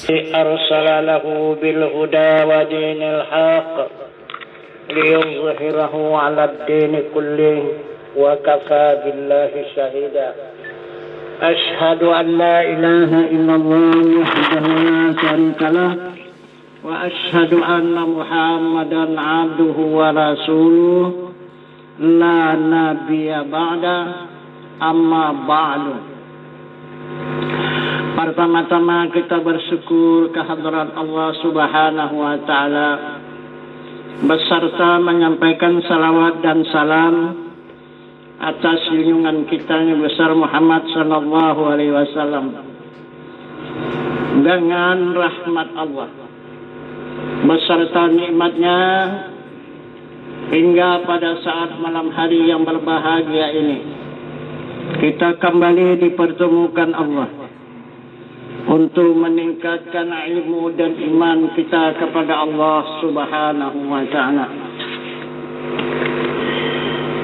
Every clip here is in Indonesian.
أرسل له بالهدى ودين الحق ليظهره على الدين كله وكفى بالله شهيدا. أشهد أن لا إله إلا الله وحده لا شريك له وأشهد أن محمدا عبده ورسوله لا نبي بعده أما بعد. Pertama-tama kita bersyukur kehadiran Allah Subhanahu wa Ta'ala beserta menyampaikan salawat dan salam atas junjungan kita yang besar Muhammad sallallahu alaihi wasallam dengan rahmat Allah beserta nikmatnya hingga pada saat malam hari yang berbahagia ini kita kembali dipertemukan Allah untuk meningkatkan ilmu dan iman kita kepada Allah Subhanahu wa Ta'ala,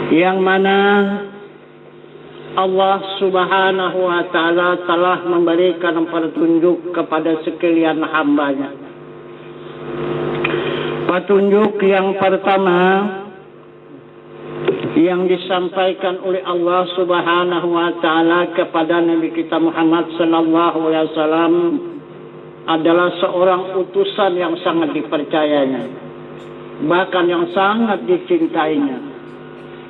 yang mana Allah Subhanahu wa Ta'ala telah memberikan petunjuk kepada sekalian hambanya. Petunjuk yang pertama yang disampaikan oleh Allah Subhanahu wa Ta'ala kepada Nabi kita Muhammad sallallahu alaihi wasallam adalah seorang utusan yang sangat dipercayanya, bahkan yang sangat dicintainya,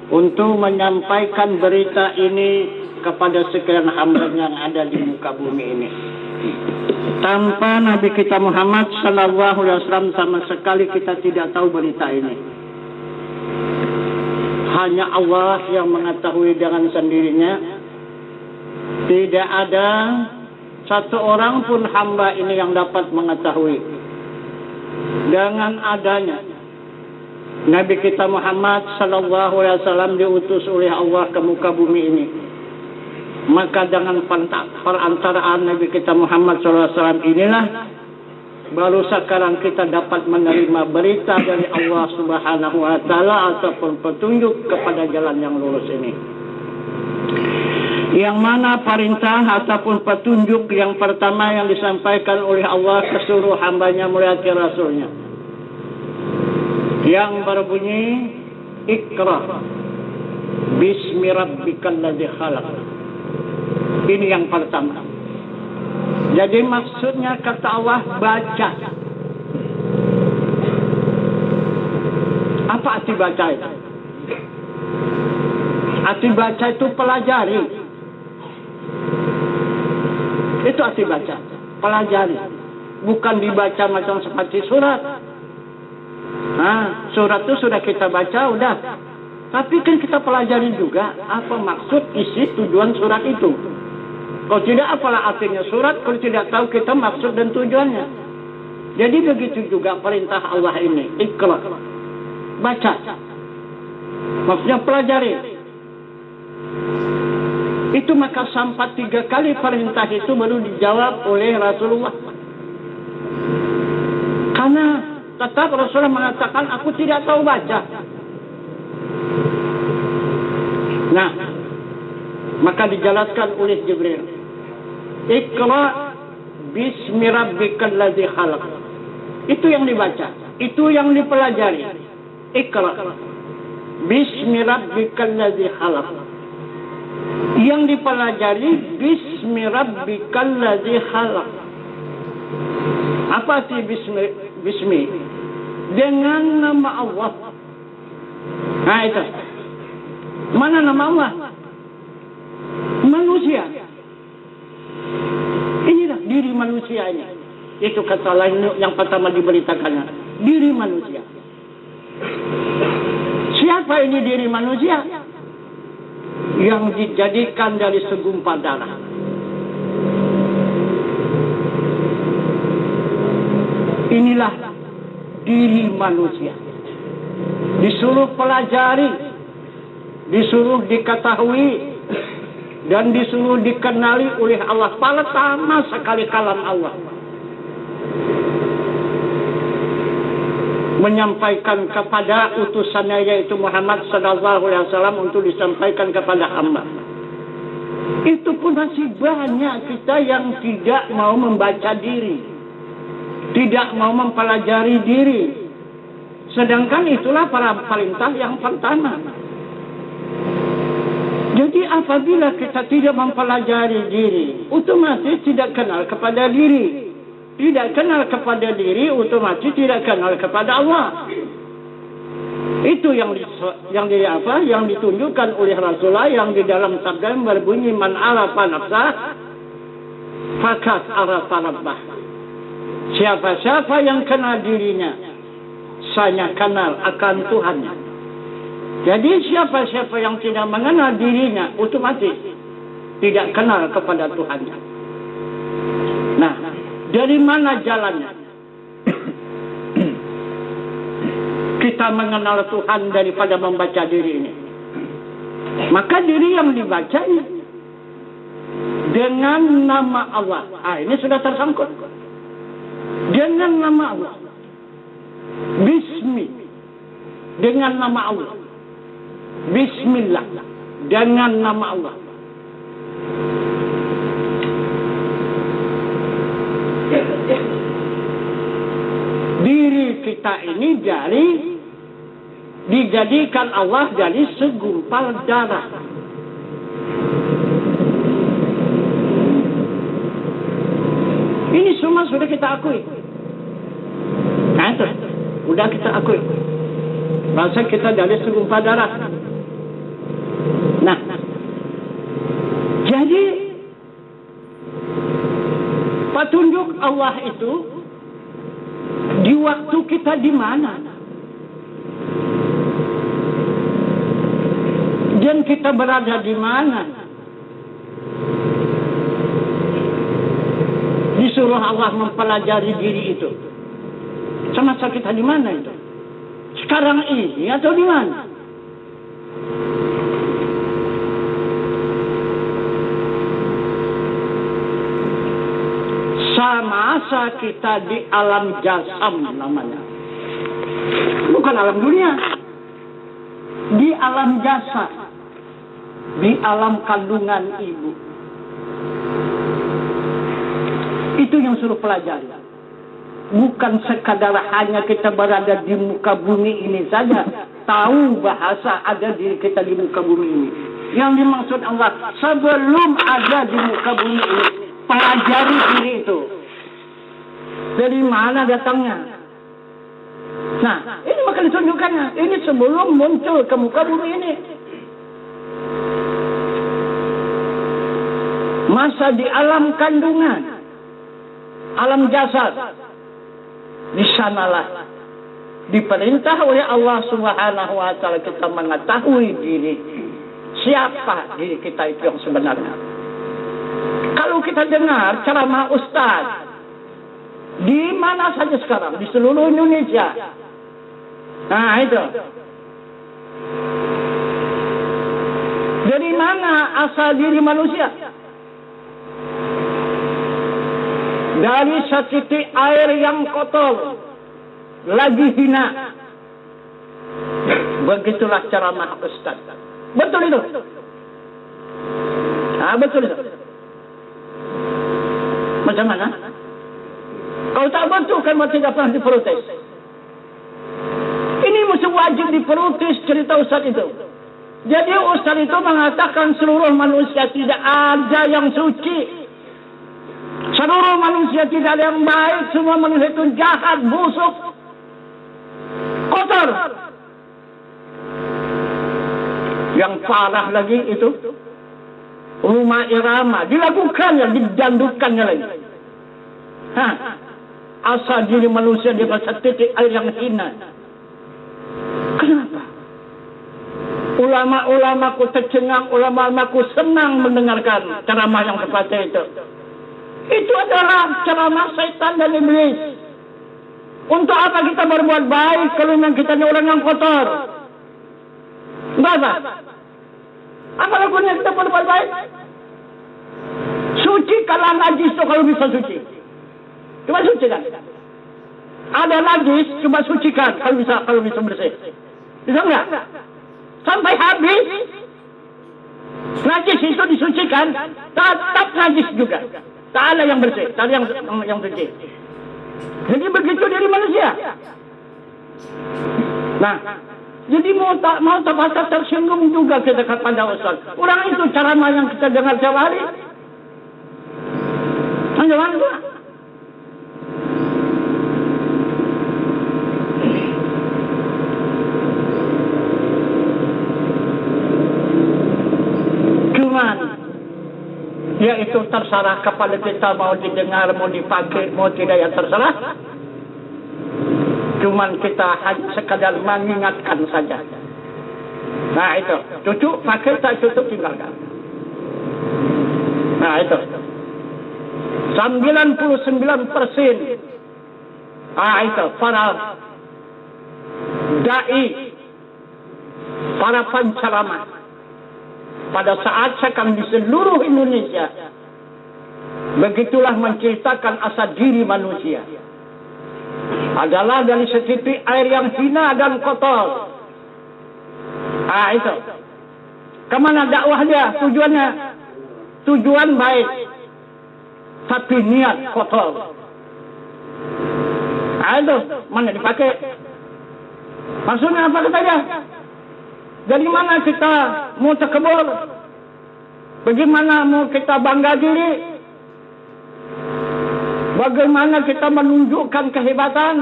untuk menyampaikan berita ini kepada sekalian hambanya yang ada di muka bumi ini. Tanpa Nabi kita Muhammad sallallahu alaihi wasallam sama sekali kita tidak tahu berita ini. Hanya Allah yang mengetahui dengan sendirinya. Tidak ada satu orang pun hamba ini yang dapat mengetahui. Dengan adanya Nabi kita Muhammad sallallahu alaihi wasallam diutus oleh Allah ke muka bumi ini, maka dengan perantaraan Nabi kita Muhammad sallallahu alaihi wasallam inilah baru sekarang kita dapat menerima berita dari Allah Subhanahu wa Ta'ala ataupun petunjuk kepada jalan yang lurus ini. Yang mana perintah ataupun petunjuk yang pertama yang disampaikan oleh Allah ke seluruh hambanya melalui Rasulnya, yang berbunyi Iqra bismi rabbikal ladzi khalaq. Ini yang pertama. Jadi maksudnya kata Allah baca. Apa arti baca itu? Arti baca itu pelajari. Itu arti baca, pelajari. Bukan dibaca macam seperti surat. Nah, surat itu sudah kita baca, udah. Tapi kan kita pelajari juga apa maksud, isi, tujuan surat itu. Kalau tidak, apalah artinya surat kalau tidak tahu kita maksud dan tujuannya. Jadi begitu juga perintah Allah ini, Iqra, baca. Maksudnya pelajari. Itu maka sampai 3 kali perintah itu baru dijawab oleh Rasulullah. Karena tetap Rasulullah mengatakan, aku tidak tahu baca. Nah, maka dijelaskan oleh Jibril, Iqra bismi rabbikal ladzi khalaq. Itu yang dibaca, itu yang dipelajari. Iqra bismi rabbikal ladzi khalaq. Yang dipelajari bismi rabbikal ladzi khalaq. Apa sih bismi? Dengan nama Allah. Nah itu. Mana nama Allah? Manusia. Inilah diri manusia ini. Itu kata lain yang pertama diberitakannya. Diri manusia. Siapa ini diri manusia? Yang dijadikan dari segumpal darah. Inilah diri manusia. Disuruh pelajari, disuruh diketahui, dan disuruh dikenali oleh Allah. Pertama sekali kalam Allah menyampaikan kepada utusannya yaitu Muhammad sallallahu alaihi wasallam untuk disampaikan kepada hamba. Itu pun masih banyak kita yang tidak mau membaca diri. tidak mau mempelajari diri. Sedangkan itulah para perintah yang pertama. Jadi apabila kita tidak mempelajari diri, otomatis tidak kenal kepada diri. Tidak kenal kepada diri, otomatis tidak kenal kepada Allah. Itu yang ditunjukkan oleh Rasulullah yang di dalam sabda yang berbunyi, man arafa nafsah fakat arafa rabbah. Siapa-siapa yang kenal dirinya, saya kenal akan Tuhannya. Jadi siapa-siapa yang tidak mengenal dirinya, otomatis tidak kenal kepada Tuhannya. Nah, dari mana jalannya? Kita mengenal Tuhan daripada membaca diri ini. Maka diri yang dibaca ini dengan nama Allah. Ini sudah tersangkut. Dengan nama Allah. Bismi. Dengan nama Allah. Bismillah. Dengan nama Allah. Diri kita ini dijadikan Allah dari segumpal darah. Ini semua sudah kita akui. Nah itu, sudah kita akui. Bahasa kita dari segumpal darah. Nah, jadi petunjuk Allah itu di waktu kita di mana? Dan kita berada di mana? Disuruh Allah mempelajari diri itu. Semasa kita di mana itu? Sekarang ini atau di mana? Semasa kita di alam jasam namanya. Bukan alam dunia. Di alam jasad. Di alam kandungan ibu. Itu yang suruh pelajari. Bukan sekadar hanya kita berada di muka bumi ini saja. Tahu bahasa ada diri kita di muka bumi ini. Yang dimaksud Allah, sebelum ada di muka bumi ini, pelajari diri itu. Dari mana datangnya? Nah, ini maka ditunjukkannya. Ini sebelum muncul ke muka bumi ini. Masa di alam kandungan, alam jasad, di sanalah diperintah oleh Allah Subhanahu wa taala kita mengetahui diri. Siapa diri kita itu yang sebenarnya? Kalau kita dengar ceramah ustaz di mana saja sekarang, di seluruh Indonesia. Nah, itu. Dari mana asal diri manusia? Dari setitik air yang kotor, lagi hina. Begitulah ceramah ustaz. Betul itu? Betul itu. Macam mana? Kalau tak betul kan masih tidak pernah diprotes. Ini mesti wajib diprotes cerita ustaz itu. Jadi ustaz itu mengatakan seluruh manusia tidak ada yang suci. Seluruh manusia tidak ada yang baik. Semua manusia itu jahat, busuk, kotor. Yang parah lagi itu rumah irama dilakukannya, didandukannya lagi. Asal diri manusia di bawah titik air yang hina. Kenapa? Ulama-ulamaku tercengang, ulama-ulamaku senang mendengarkan ceramah yang seperti itu. Itu adalah ceramah setan dan iblis. Untuk apa kita berbuat baik kalau memang kita ini orang yang kotor? Apa? Apa lakunya kita berbuat baik? Suci kalau najis itu kalau bisa suci. Cuma sucikan. Ada najis, cuma sucikan kalau bisa bersih. Bisa enggak? Sampai habis najis itu disucikan, tetap najis juga. Tak ada yang bersih, tak ada yang suci. Jadi begitu dari manusia. Nah, jadi mau tak rasa tersinggung juga kita kepada Ustaz. Orang itu ceramah yang kita dengar setiap hari. Jangan juga. Cuman, ya itu terserah kepada kita mau didengar, mau dipakai, mau tidak, ya terserah. Cuman kita hanya sekadar mengingatkan saja. Nah itu, cucu pakai, tak cucu tinggalkan. Nah itu, 99%. Ah itu, para dai, para penceramah, pada saat sekarang di seluruh Indonesia, begitulah menceritakan asal diri manusia. Adalah dari setitik air yang hina dan kotor. Ah itu. Kemana dakwah dia? Tujuannya? Tujuan baik, tapi niat kotor. Ah itu. Mana dipakai? Maksudnya apa kata dia? Dari mana kita mau terkebur? Bagaimana mau kita bangga diri? Bagaimana kita menunjukkan kehebatan,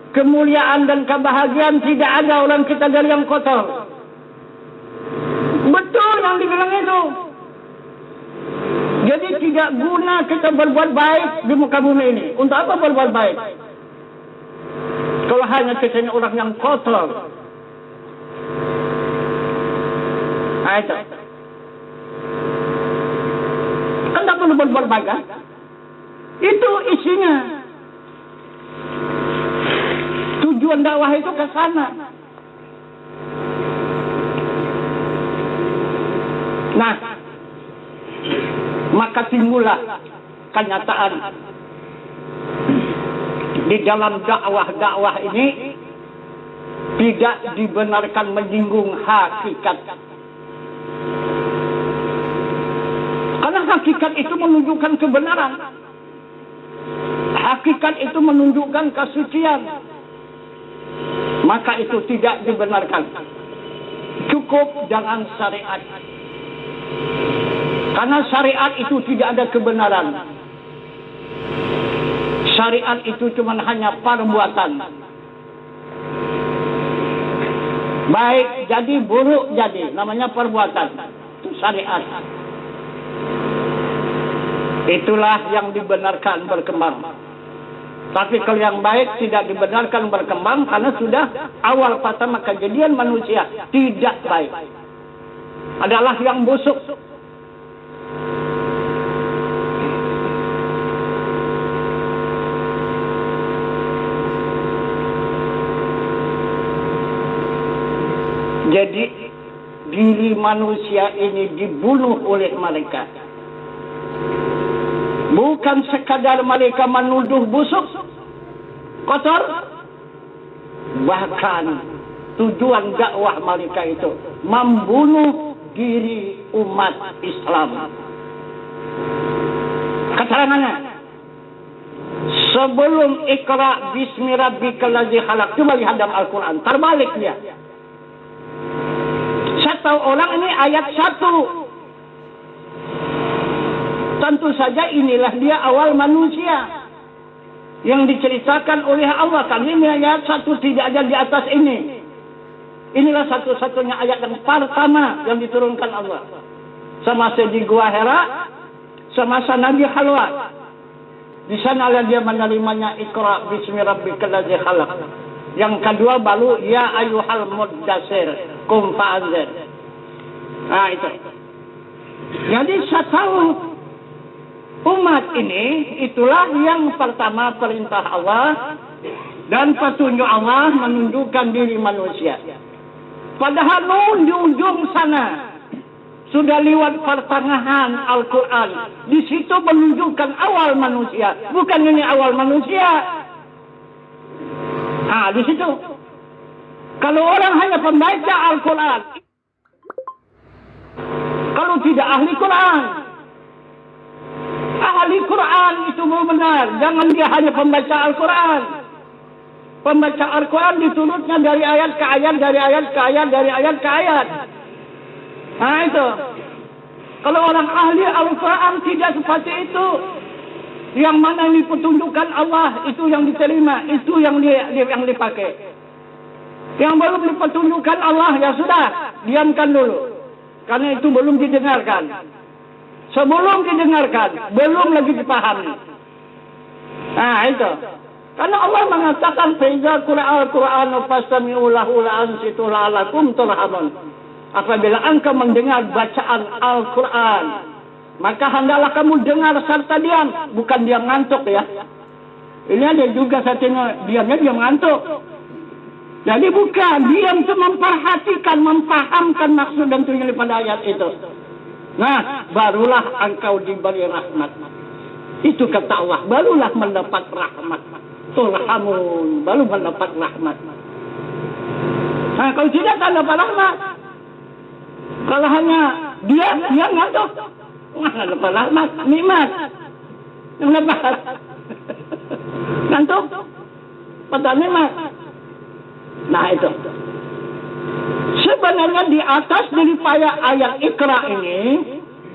kemuliaan dan kebahagiaan? Tidak ada orang kita dari yang kotor. Betul yang dibilang itu. Jadi tidak guna kita berbuat baik di muka bumi ini. Untuk apa berbuat baik? Kalau hanya kita ini orang yang kotor. Nah itu. Kan tak perlu berbuat baik kan? Itu isinya. Tujuan dakwah itu ke sana. Nah, maka timbullah kenyataan di dalam dakwah ini tidak dibenarkan menyinggung hakikat. Karena hakikat itu menunjukkan kebenaran. Hakikat itu menunjukkan kesucian. Maka itu tidak dibenarkan. Cukup dengan syariat. Karena syariat itu tidak ada kebenaran. Syariat itu cuma hanya perbuatan. Baik jadi, buruk jadi. Namanya perbuatan. Itu syariat. Itulah yang dibenarkan berkembang. Tapi kalau yang baik tidak dibenarkan berkembang karena sudah awal pertama kejadian manusia tidak baik. Adalah yang busuk. Jadi diri manusia ini dibunuh oleh mereka. Bukan sekadar mereka menuduh busuk, kotor. Bahkan tujuan dakwah mereka itu membunuh diri umat Islam. Keterangannya, sebelum Iqra bismi rabbikal ladzi khalaq, coba lihat dalam Al-Quran, terbalik dia. Satu orang ini ayat 1. Tentu saja inilah dia awal manusia yang diceritakan oleh Allah. Kali ini ayat 1 tidak ada di atas ini. Inilah satu-satunya ayat yang pertama yang diturunkan Allah. Semasa di Gua Hira, semasa Nabi Halwa. Di sana dia menerimanya Iqra bismi rabbikal ladzi khalaq. Yang kedua baru ya ayyuhal muddatsir qum fa'anzir. Nah itu. Jadi saya tahu umat ini itulah yang pertama perintah Allah dan petunjuk Allah menunjukkan diri manusia. Padahal di ujung sana sudah lewat pertengahan Al-Quran. Di situ menunjukkan awal manusia, bukan ini awal manusia. Nah di situ. Kalau orang hanya pembaca Al-Quran, kalau tidak ahli Quran, Ahli Quran itu benar. Jangan dia hanya pembaca Al-Quran. Pembaca Al-Quran diturutnya dari ayat ke ayat, dari ayat ke ayat, dari ayat ke ayat. Nah itu. Kalau orang ahli Al-Quran tidak seperti itu. Yang mana yang dipetunjukkan Allah, itu yang diterima. Itu yang dipakai. Yang belum dipetunjukkan Allah, ya sudah. Diamkan dulu. Karena itu belum didengarkan. Sebelum didengarkan, belum lagi dipahami. Nah itu. Karena Allah mengatakan, "Faiza qura'al Qur'anu fastami'u lahu la'ansitu la'alakum turhamun." Apabila engkau mendengar bacaan Al-Quran, maka hendaklah kamu dengar serta diam. Bukan diam ngantuk ya. Ini ada juga satunya, diamnya diam ngantuk. Jadi bukan, diam itu memperhatikan, mempahamkan maksud dan tujuan daripada ayat itu. Nah, barulah engkau diberi rahmat. Itu kata Allah, barulah mendapat rahmat. Turhamun, baru mendapat rahmat. Nah, kalau tidak tak dapat rahmat. Kalau hanya dia ngantuk, nggak dapat rahmat, nikmat. Yang dapat ngantuk, pada nikmat. Nah itu. Sebenarnya di atas daripada ayat Iqra ini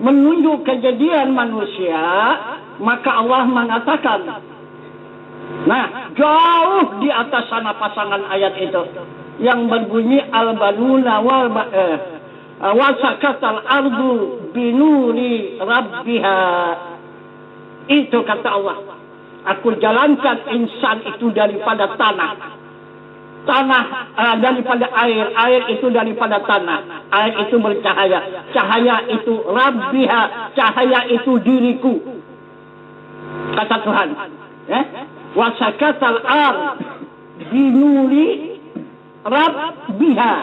menunjuk kejadian manusia, maka Allah mengatakan, nah jauh di atas sana pasangan ayat itu yang berbunyi al-banuna wasakatal ardu binuri rabbiha. Itu kata Allah, aku jalankan insan itu daripada tanah daripada air itu daripada tanah, air itu bercahaya, cahaya itu rabbiha, cahaya itu diriku, kata Tuhan. Wasakatal ard binuri rabbiha.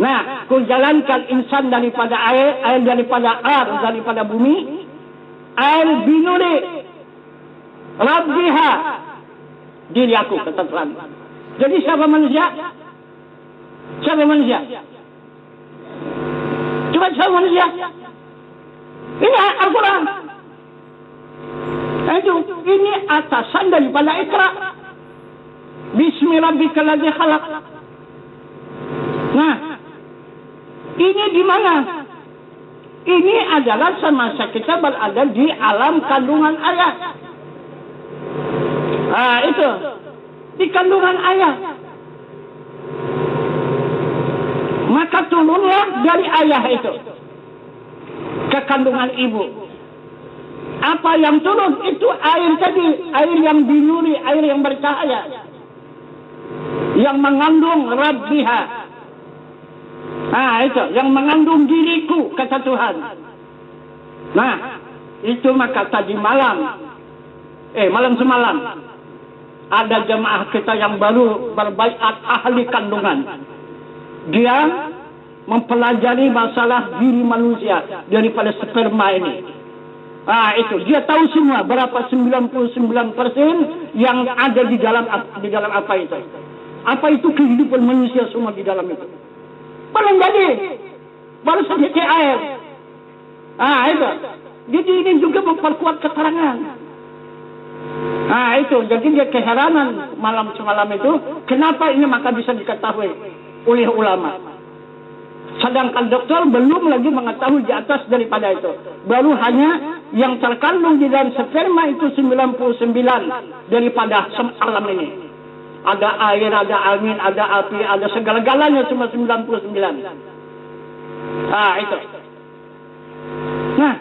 Nah, ku jalankan insan daripada air daripada ard, daripada bumi, air binuri rabbiha, diri aku, kata Tuhan. Jadi siapa manusia? Siapa manusia? Coba siapa manusia? Ini Al-Quran. Ini atasan daripada Iqra. Bismillahirrahmanirrahim khalaq. Nah, ini di mana? Ini adalah semasa kita berada di alam kandungan ayah. Nah, itu. Di kandungan ayah. Maka turunlah dari ayah itu ke kandungan ibu. Apa yang turun? Itu air tadi, air yang binuri, air yang bercahaya, yang mengandung rabbiha. Nah itu, yang mengandung diriku, kata Tuhan. Nah itu maka tadi malam semalam ada jemaah kita yang baru berbaiat ahli kandungan. Dia mempelajari masalah diri manusia daripada sperma ini. Nah itu, dia tahu semua berapa 99% yang ada di dalam apa itu. Apa itu kehidupan manusia semua di dalam itu. Belum jadi, baru sedikit air. Nah itu, jadi ini juga memperkuat keterangan. Nah itu, jadi dia keheranan malam semalam itu, kenapa ini maka bisa diketahui oleh ulama. Sedangkan dokter belum lagi mengetahui di atas daripada itu. Baru hanya yang terkandung di dalam sperma itu 99 daripada alam ini. Ada air, ada angin, ada api, ada segala-galanya cuma 99. Nah itu. Nah,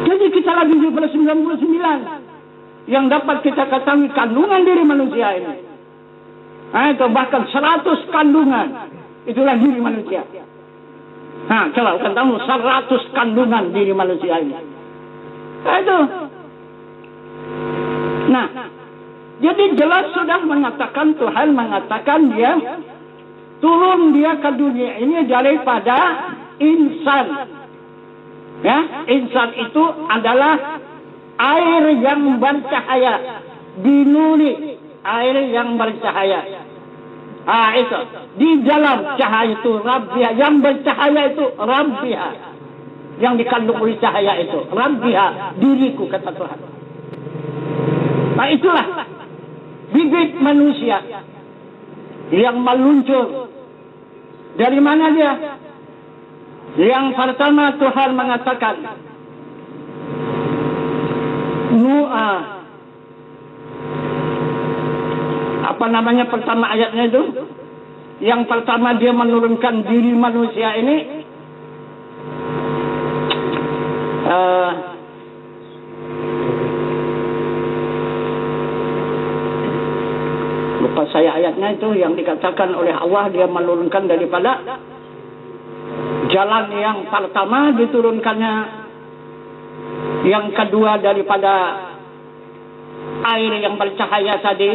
jadi kita lagi di pada 99 yang dapat kita ketahui kandungan diri manusia ini. Nah itu bahkan 100 kandungan, itulah diri manusia. Nah coba kan tahu 100 kandungan diri manusia ini. Nah itu. Nah, jadi jelas sudah mengatakan, Tuhan mengatakan dia turun dia ke dunia ini daripada insan. Ya, insan itu adalah air yang bercahaya, binuri, air yang bercahaya. Ah itu, di dalam cahaya itu Rabbiha, yang bercahaya itu Rabbiha. yang dikandung oleh cahaya itu. Rabbiha, diriku, kata Tuhan. Nah itulah bibit manusia yang meluncur. Dari mana dia? Yang pertama Tuhan mengatakan, apa namanya pertama ayatnya itu? Yang pertama dia menurunkan diri manusia ini, lupa saya ayatnya itu, yang dikatakan oleh Allah dia menurunkan daripada jalan yang pertama diturunkannya, yang kedua daripada air yang bercahaya tadi,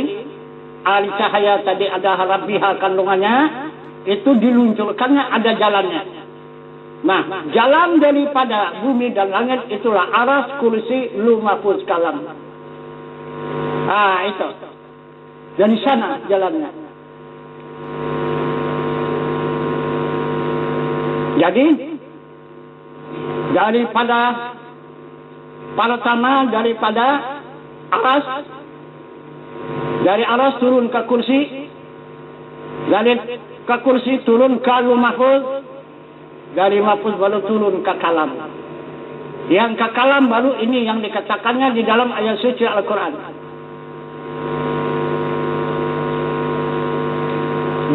air cahaya tadi ada Rabbiha kandungannya, itu diluncurkannya ada jalannya. Nah, jalan daripada bumi dan langit itulah aras, kursi, lu mahfuz, kalam. Itu. Dari sana jalannya. Jadi daripada pertama daripada aras, dari aras turun ke kursi, dari ke kursi turun ke lu mahfuz, dari mahfuz baru turun ke kalam. Yang ke kalam baru ini yang dikatakannya di dalam ayat suci Al-Quran.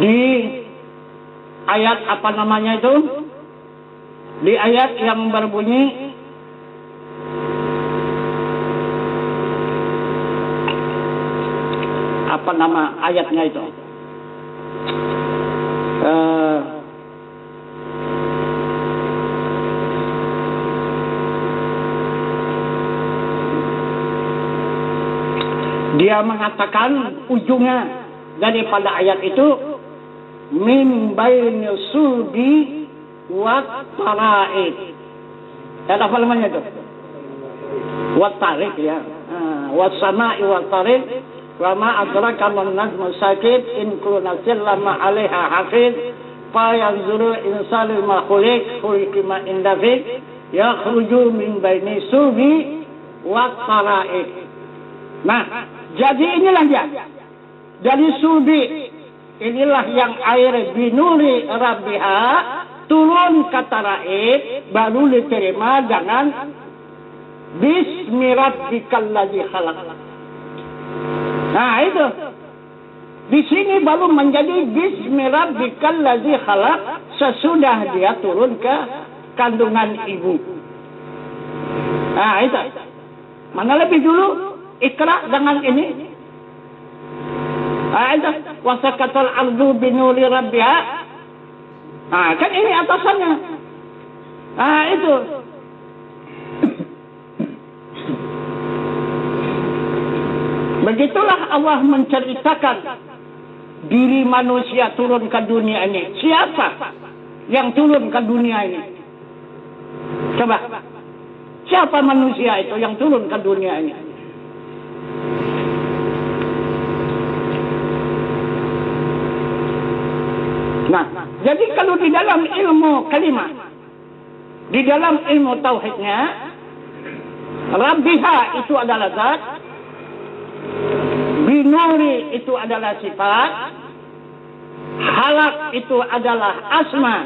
Di ayat apa namanya itu? Di ayat yang berbunyi apa nama ayatnya itu? Dia mengatakan ujungnya daripada ayat itu min baini sudi wa taraid. Ada apa namanya itu? Wa tarik ya. Wa sama'i wa tarik wa ma adraka man najmu sakit in kullu nafsin lama 'alaiha hafiz fa yanzuru insanul makhluq khuliqa inda fi yakhruju min baini sudi wa taraid. Nah, jadi inilah dia. Dari sudi inilah yang air binuri Rabbiha turun ke taraid baru diterima dengan bismi rabbikal ladzi khalaq. Nah itu di sini baru menjadi bismi rabbikal ladzi khalaq sesudah dia turun ke kandungan ibu. Nah itu mana lebih dulu Iqra dengan ini. Itu wasakatul ardu binuri rabbiha. Kan ini atasannya. Itu. Begitulah Allah menceritakan diri manusia turun ke dunia ini. Siapa yang turun ke dunia ini? Coba. Siapa manusia itu yang turun ke dunia ini? Nah, jadi kalau di dalam ilmu kalimat, di dalam ilmu tauhidnya, Rabbiha itu adalah zat, binuri itu adalah sifat, halak itu adalah asma,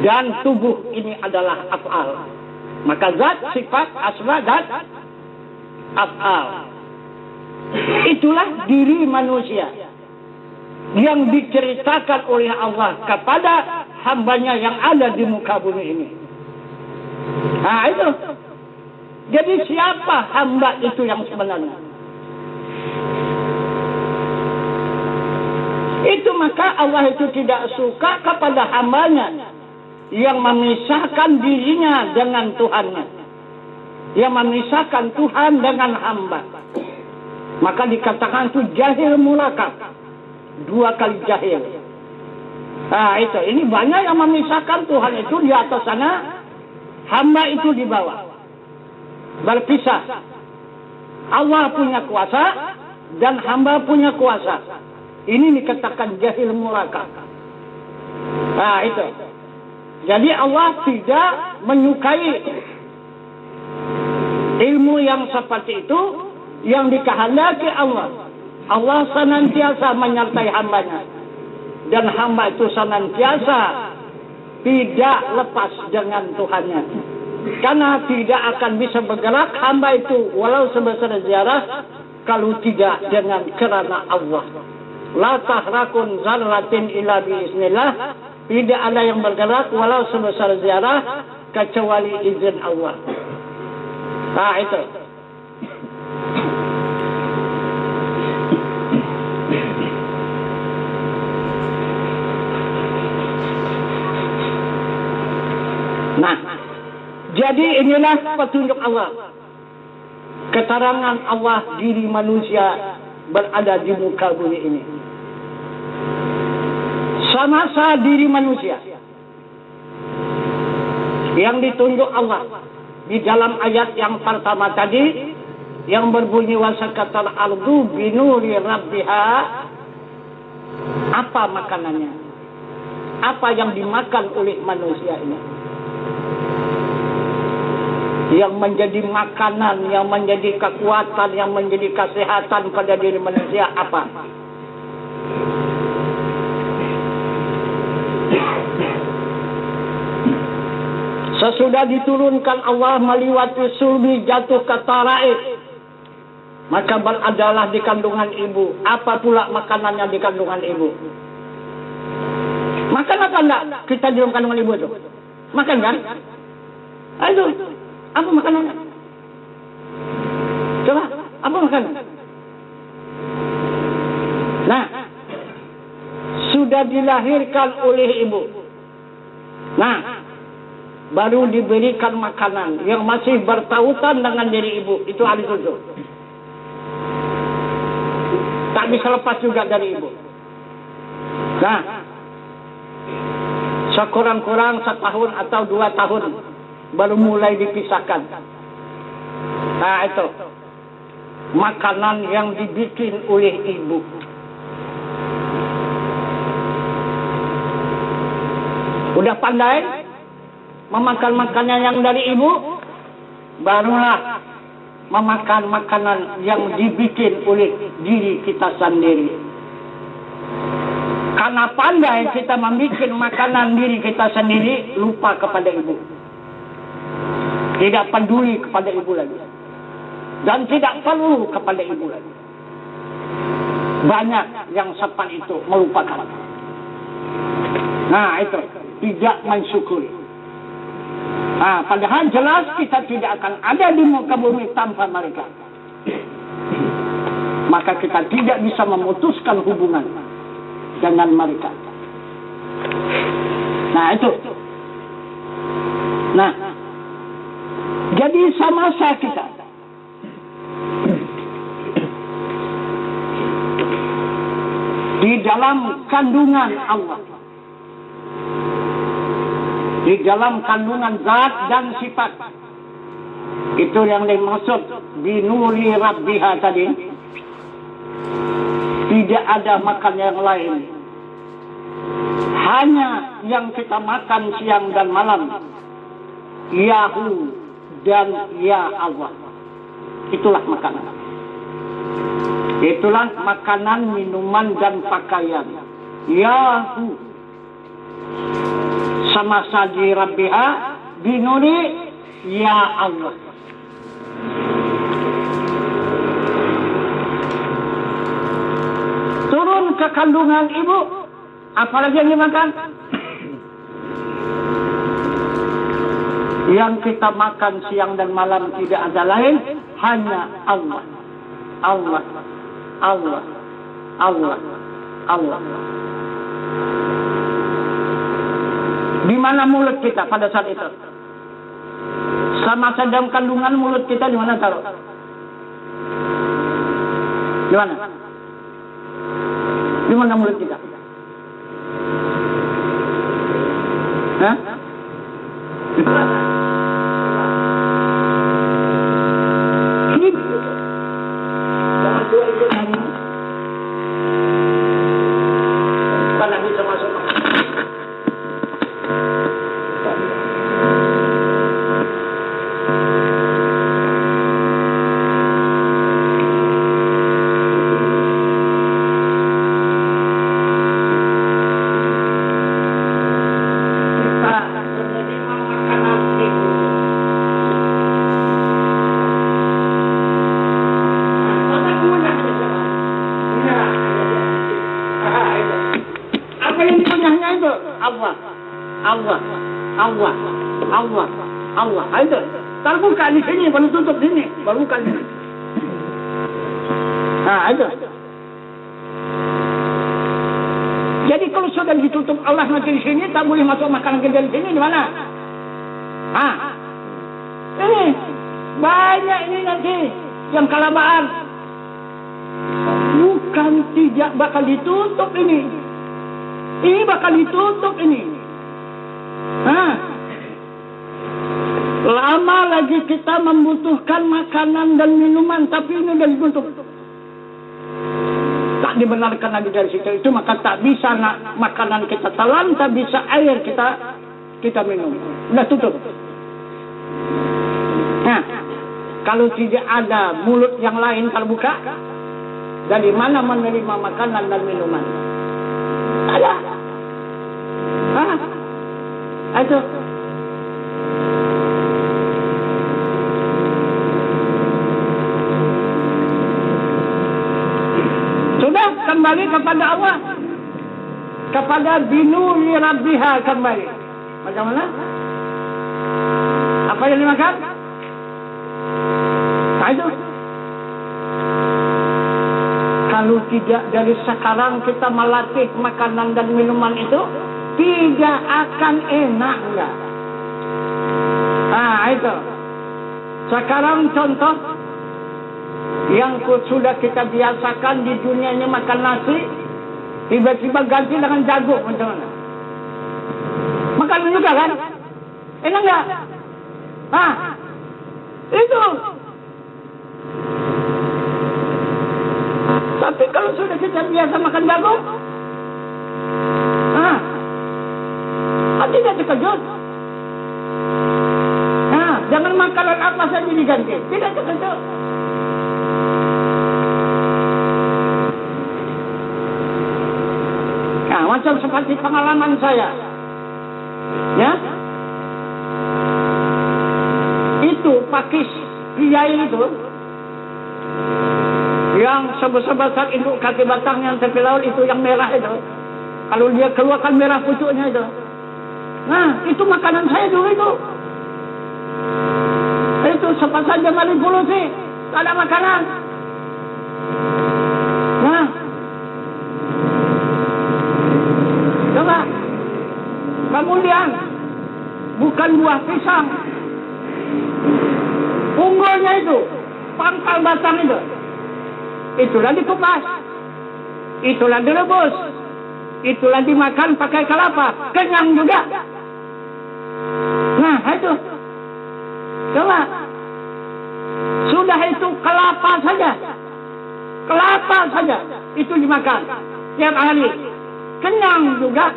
dan tubuh ini adalah af'al. Maka zat, sifat, asma, dan af'al. Itulah diri manusia yang diceritakan oleh Allah kepada hambanya yang ada di muka bumi ini. Itu. Jadi siapa hamba itu yang sebenarnya? Itu maka Allah itu tidak suka kepada hambanya yang memisahkan dirinya dengan Tuhannya, yang memisahkan Tuhan dengan hamba. Maka dikatakan itu jahil murakab. 2 kali jahil. Itu. Ini banyak yang memisahkan Tuhan itu di atas sana, hamba itu di bawah. Berpisah. Allah punya kuasa dan hamba punya kuasa. Ini dikatakan jahil murakab. Itu. Jadi Allah tidak menyukai ilmu yang seperti itu yang dikehendaki Allah. Allah senantiasa menyertai hambanya. Dan hamba itu senantiasa tidak lepas dengan Tuhannya. Karena tidak akan bisa bergerak hamba itu walau sebesar ziarah kalau tidak dengan kerana Allah. La tahrakun zarratin illa biiznillah. Tidak ada yang bergerak walau sebesar ziarah kecuali izin Allah. Nah itu. Nah, jadi inilah petunjuk Allah. Keterangan Allah diri manusia berada di muka bumi ini. Semasa diri manusia yang ditunjuk Allah di dalam ayat yang pertama tadi yang berbunyi wasakatal ardu binuri rabbiha. Apa makanannya? Apa yang dimakan oleh manusia ini? Yang menjadi makanan, yang menjadi kekuatan, yang menjadi kesehatan pada diri manusia apa? Sesudah diturunkan Allah melewati sulbi jatuh ke taraib, maka beradalah di kandungan ibu. Apa pula makanannya di kandungan ibu? Makan apa enggak kita di dalam kandungan ibu itu? Makan kan? Ayo. Apa makanannya? Coba, apa makanan? Nah, sudah dilahirkan oleh ibu. Nah, baru diberikan makanan yang masih bertautan dengan diri ibu. Itu hari tujuh. Tak bisa lepas juga dari ibu. Nah, sekurang-kurang 1 tahun atau 2 tahun baru mulai dipisahkan. Nah itu makanan yang dibikin oleh ibu. Udah pandai memakan makanan yang dari ibu, barulah memakan makanan yang dibikin oleh diri kita sendiri. Karena pandai kita membuat makanan diri kita sendiri, lupa kepada ibu. Tidak peduli kepada ibu lagi. Dan tidak perlu kepada ibu lagi. Banyak yang seperti itu melupakan. Nah itu. Tidak mensyukuri. Nah, padahal jelas kita tidak akan ada di muka bumi tanpa mereka. Maka kita tidak bisa memutuskan hubungan dengan mereka. Nah itu. Nah. Jadi semasa kita di dalam kandungan Allah, di dalam kandungan zat dan sifat, itu yang dimaksud binuri rabbiha tadi, tidak ada makan yang lain, hanya yang kita makan siang dan malam, Yahu dan ya Allah. Itulah makanan. Itulah makanan, minuman dan pakaian. Yahu sama saji rabbiha binuri ya Allah. Turun ke kandungan ibu, apalagi yang dimakan? Yang kita makan siang dan malam tidak ada lain, hanya Allah. Allah. Allah. Allah. Allah. Di mana mulut kita pada saat itu? Sama dalam kandungan mulut kita di mana taruh? Di mana? Di mana mulut kita? Hah? Allah, Allah, Allah, Allah. Itu. Terbuka di sini, baru tutup sini, baru buka di sini. Nah, itu. Jadi kalau sudah ditutup Allah nanti di sini, tak boleh masuk makanan kita di sini, di mana? Ini banyak ini nanti yang kelamaan. Bukan tidak bakal ditutup ini. Ini bakal ditutup ini. Lama lagi kita membutuhkan makanan dan minuman, tapi ini sudah ditutup. Tak dibenarkan lagi dari situ. Itu maka tak bisa makanan kita telan, tak bisa air kita minum. Sudah tutup. Nah, kalau tidak ada mulut yang lain kalau buka, dari mana menerima makanan dan minuman? Ada. Itu. Sudah kembali kepada Allah, kepada binuli rabbiha kembali. Bagaimana? Apa yang dimakan? Nah, itu. Kalau tidak dari sekarang kita melatih makanan dan minuman itu, tidak akan enak enggak? Nah, itu. Sekarang contoh yang sudah kita biasakan di dunia ini makan nasi, tiba-tiba ganti dengan jagung, macam mana? Makan juga kan? Enak enggak? Itu. Tapi kalau sudah kita biasa makan jagung, tidak terkejut. Jangan makanan apa saja diganti, tidak terkejut. Macam seperti pengalaman saya, ya, itu pakis kiai itu, yang sebesar induk kaki batang yang tepi laut itu yang merah itu, kalau dia keluarkan merah pucuknya itu, nah itu makanan saya dulu itu sempat saja mali puluh sih, tak ada makanan. Nah, coba. Kemudian bukan buah pisang, unggulnya itu, pangkal batang itu, itulah dikupas, itulah direbus, itulah dimakan pakai kelapa, kenyang juga. Nah itu, coba. Sudah itu kelapa saja itu dimakan tiap hari, kenyang juga.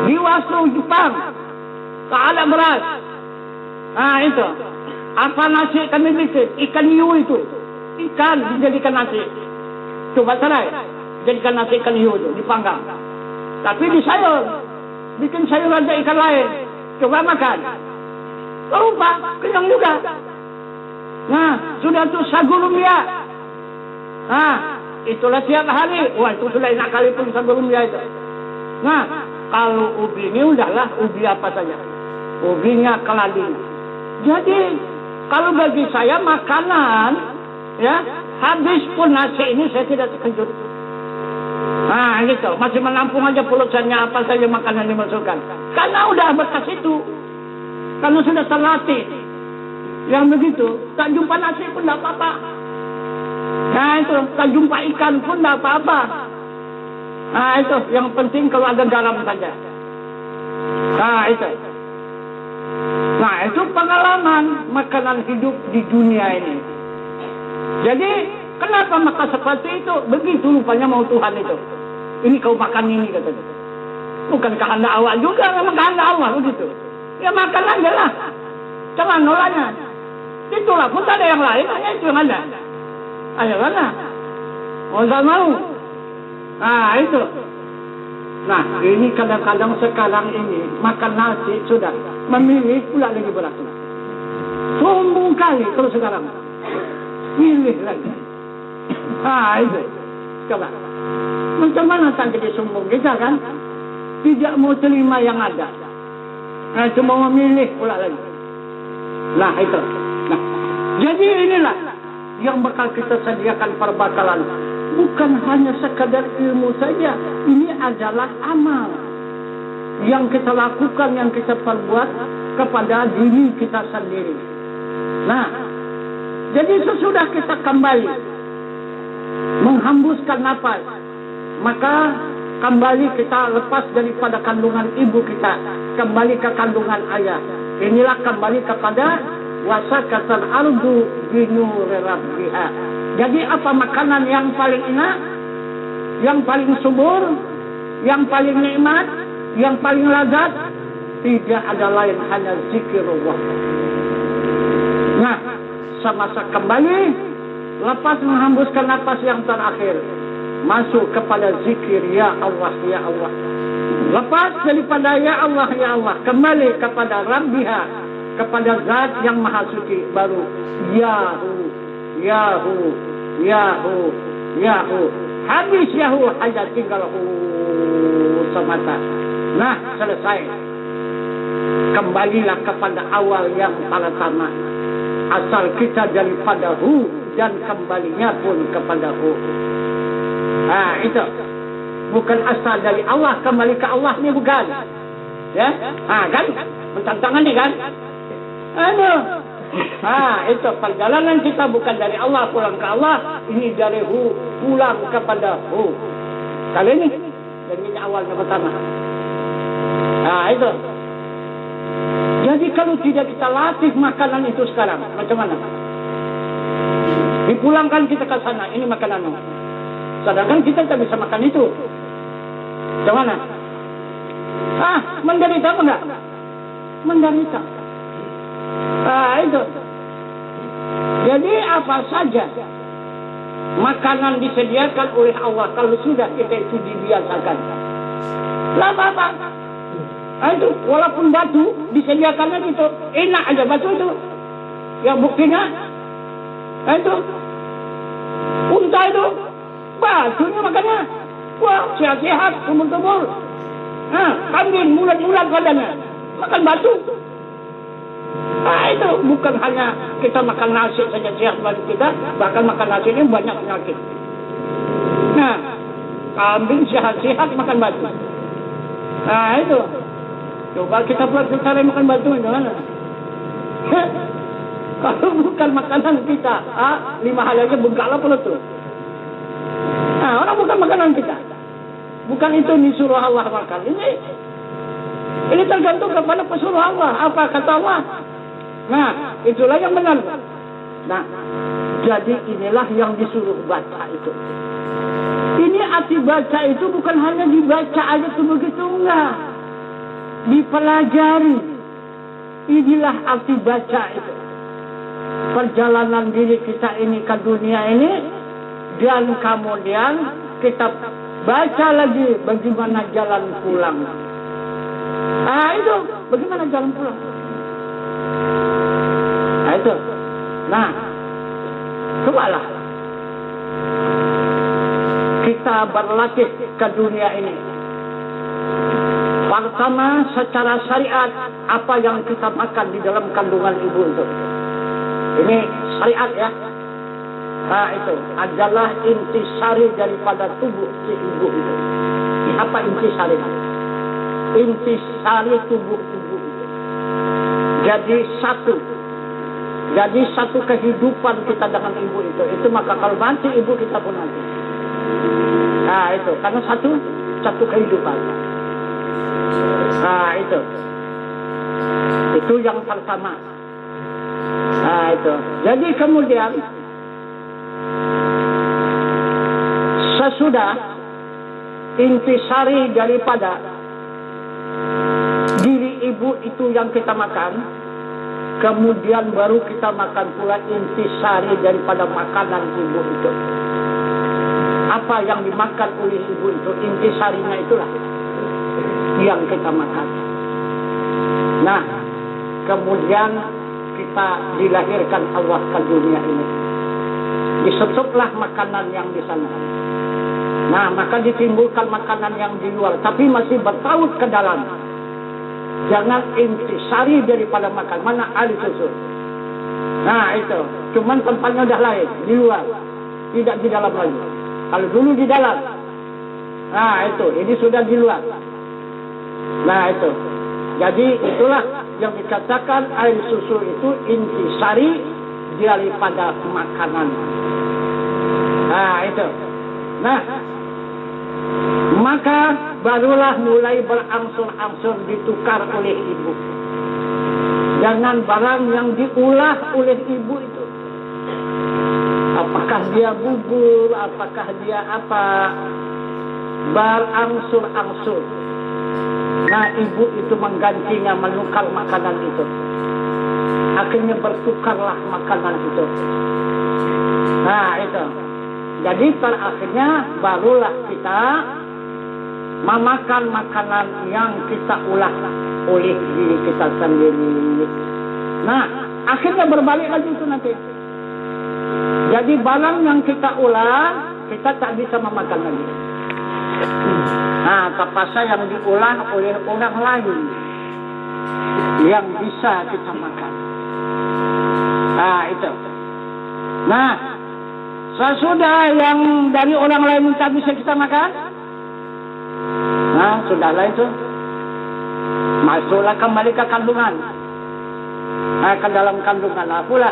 Di waktu Jepang tak ada beras. Nah itu apa nasi kami bikin, ikan hiu itu, ikan dijadikan nasi. Coba cerai, jadikan nasi ikan hiu itu dipanggang, tapi disayur, bikin sayur aja ikan lain, coba makan, lupa, kenyang juga. Nah sudah tuh sagu lumbia, nah itulah tiap hari. Wah itu sudah enak kali pun sagu lumbia itu. Nah kalau ubi ini udahlah ubi apa saja, ubinya keladinya. Jadi kalau bagi saya makanan, ya, habis pun nasi ini saya tidak terkejut. Nah gitu, masih menampung aja pulusannya apa saja makanan dimasukkan, karena udah bekas itu, karena sudah terlatih. Yang begitu, tak jumpa nasi pun tidak apa-apa. Nah itu, tak jumpa ikan pun tidak apa-apa. Nah itu, yang penting kalau ada garam saja. Nah itu. Nah itu pengalaman makanan hidup di dunia ini. Jadi kenapa makan seperti itu? Begitu rupanya mau Tuhan itu. Ini kau makan ini katanya. Bukan kehendak awak juga, memang kehendak Allah begitu. Ya makan aja lah. Jangan nolaknya. Itulah pun tak ada yang lain, hanya itu yang ada. Ayo mana? Oh tak mau. Nah itu. Nah ini kadang-kadang sekarang ini makan nasi sudah memilih pula lagi berat. Sombong kali kalau sekarang. Milih lagi. Nah itu. Coba. Macam mana tak jadi sombong kita kan? tidak mau terima yang ada. Nah, cuma memilih pula lagi. Nah, itu. Nah, jadi inilah yang bakal kita sediakan perbakalan. Bukan hanya sekadar ilmu saja. Ini adalah amal yang kita lakukan, yang kita perbuat kepada diri kita sendiri. Nah, jadi sesudah kita kembali menghembuskan nafas, maka kembali kita lepas daripada kandungan ibu kita, kembali ke kandungan ayah. Inilah kembali kepada wasakatal ardu binuri rabbiha. Jadi apa makanan yang paling enak, yang paling subur, yang paling nikmat, yang paling lazat? Tidak ada lain hanya zikrullah. Nah, semasa kembali lepas menghembuskan nafas yang terakhir, masuk kepada zikir ya Allah ya Allah. Lepas daripada ya Allah ya Allah, kembali kepada Rabbiha, kepada zat yang maha suci, baru Yahu Yahu Yahu Yahu. Habis Yahu hanya tinggal Hu semata. Nah, selesai. Kembalilah kepada awal yang pertama. Asal kita daripada Hu dan kembalinya pun kepada Hu. Nah, itu. Bukan asal dari Allah kembali ke Allah, ni bukan. Ya? Kan? Bertentangan ni kan? Aduh. Itu perjalanan kita bukan dari Allah pulang ke Allah, ini dari Hu pulang kepada Hu. Kali ini dari awalnya pertama. Itu. Jadi kalau tidak kita latih makanan itu sekarang, macam mana? Dipulangkan kita ke sana, ini makanan. Sedangkan kita tak bisa makan itu. Macam mana? Menderita apa enggak? Menderita. Itu. Jadi apa saja makanan disediakan oleh Allah kalau sudah kita itu dibiasakan. Lah apa? Itu walaupun batu disediakannya itu enak aja batu itu. Yang buktinya itu unta itu batunya makannya. Wah, sehat-sehat, tumbuh-tumbuh. Kambing mulat-mulat badannya makan batu. Itu bukan hanya kita makan nasi saja sehat bagi kita, bahkan makan nasi ini banyak penyakit. Nah, kambing sehat-sehat makan batu. Itu. Coba kita buat cara makan batu gimana? Kalau bukan makanan kita, 5 hari aja bengkaklah perut tuh. Orang bukan makanan kita. Bukan itu disuruh Allah makan. Ini tergantung kepada pesuruh Allah. Apa kata Allah? Nah, itulah yang benar. Nah, jadi inilah yang disuruh baca itu. Ini arti baca itu bukan hanya dibaca aja tuh begitu, enggak. Dipelajari. Inilah arti baca itu. Perjalanan diri kita ini ke dunia ini, dan kemudian kita baca lagi bagaimana jalan pulang. Itu bagaimana jalan pulang. Itu. Nah, cobalah kita berlatih ke dunia ini. Pertama, secara syariat, apa yang kita makan di dalam kandungan ibu itu. Ini syariat ya. Itu adalah intisari daripada tubuh si ibu itu. Apa intisari? Intisari tubuh ibu itu. Jadi satu kehidupan kita dengan ibu itu. Itu maka kalau mati ibu kita pun mati. Itu karena satu kehidupan. Itu yang pertama. Itu. Jadi kemudian sesudah intisari daripada diri ibu itu yang kita makan, kemudian baru kita makan pula intisari daripada makanan ibu itu. Apa yang dimakan oleh ibu itu, intisarinya itulah yang kita makan. Nah, kemudian kita dilahirkan Allah ke dunia ini. Disetuplah makanan yang di sana. Nah, maka ditimbulkan makanan yang di luar, tapi masih bertaut ke dalam. Jangan intisari daripada makan. Mana air susu? Nah, itu. Cuman tempatnya udah lain, di luar. Tidak di dalam lagi. Kalau dulu di dalam. Nah, itu. Ini sudah di luar. Nah, itu. Jadi, itulah yang dikatakan air susu itu intisari daripada makanan. Nah, itu. Nah, maka barulah mulai berangsur-angsur ditukar oleh ibu dengan barang yang diolah oleh ibu itu. Apakah dia bubur, apakah dia apa, berangsur-angsur. Nah, ibu itu menggantinya, menukar makanan itu. Akhirnya bertukarlah makanan itu. Nah, itu. Jadi terakhirnya barulah kita memakan makanan yang kita ulah oleh diri kita sendiri. Nah, akhirnya berbalik lagi itu nanti. Jadi barang yang kita ulah, kita tak bisa memakan lagi. Nah, terpaksa yang diolah oleh orang lain yang bisa kita makan. Nah, itu. Nah, sesudah yang dari orang lain tak bisa kita makan, nah, sudahlah itu. Masuklah kembali ke kandungan. Nah, ke dalam kandungan lah pula.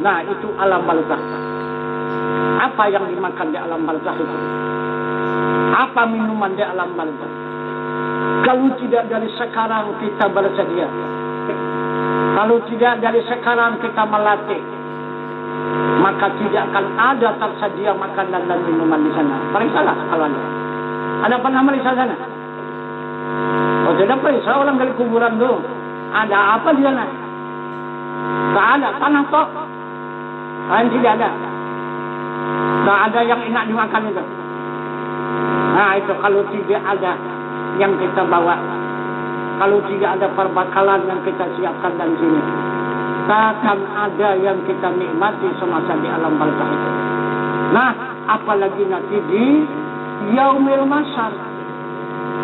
Nah, itu alam barzakh. Apa yang dimakan di alam barzakh itu? Apa minuman di alam barzakh? Kalau tidak dari sekarang kita bersedia. Kalau tidak dari sekarang kita melatih, maka tidak akan ada tersedia makanan dan minuman di sana. Periksalah kalau ada. Ada pernah meriksa sana? Oh, tidak periksa orang dari kuburan tu. Ada apa di sana? Tak ada, tanah tok. Tidak ada. Tak ada yang enak dimakan itu. Nah, itu kalau tidak ada yang kita bawa. Kalau tidak ada perbakalan yang kita siapkan dari sini. Takkan ada yang kita nikmati semasa di alam barzakh itu. Nah, apalagi nanti di yaumil mahsyar,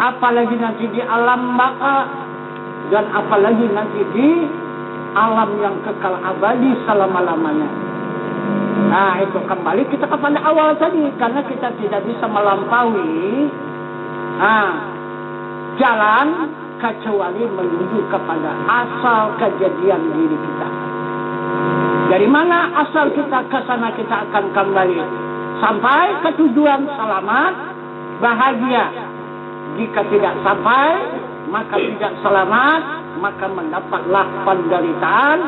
apalagi nanti di alam baka, dan apalagi nanti di alam yang kekal abadi selama-lamanya. Nah, itu kembali kita kepada awal tadi, karena kita tidak bisa melampaui jalan kecuali menuju kepada asal kejadian diri kita. Dari mana asal kita, ke sana kita akan kembali sampai ke tujuan selamat, bahagia. Jika tidak sampai, maka tidak selamat, maka mendapatlah penderitaan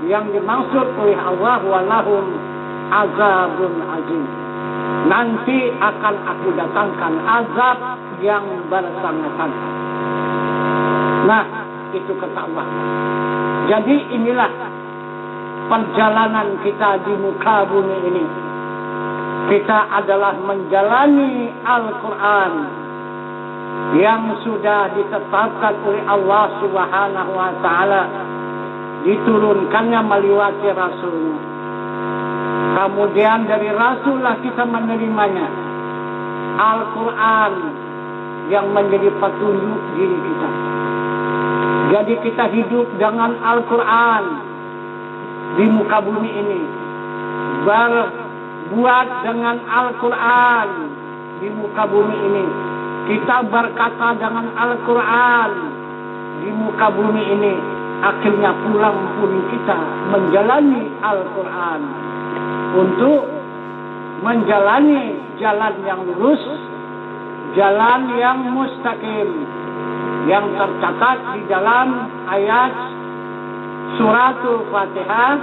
yang dimaksud oleh Allah, walahum azabun azim. Nanti akan aku datangkan azab yang bersangkutan. Nah, itu kata Allah. Jadi inilah perjalanan kita di muka bumi ini. Kita adalah menjalani Al-Quran yang sudah ditetapkan oleh Allah Subhanahu wa Ta'ala, diturunkannya melewati Rasulnya. Kemudian dari Rasulullah kita menerimanya Al-Quran yang menjadi petunjuk diri kita. Jadi kita hidup dengan Al-Quran di muka bumi ini. Berbuat dengan Al-Quran di muka bumi ini. Kita berkata dengan Al-Quran di muka bumi ini. Akhirnya pulang pun kita menjalani Al-Quran untuk menjalani jalan yang lurus, jalan yang mustaqim, yang tercatat di dalam ayat suratul Fatihah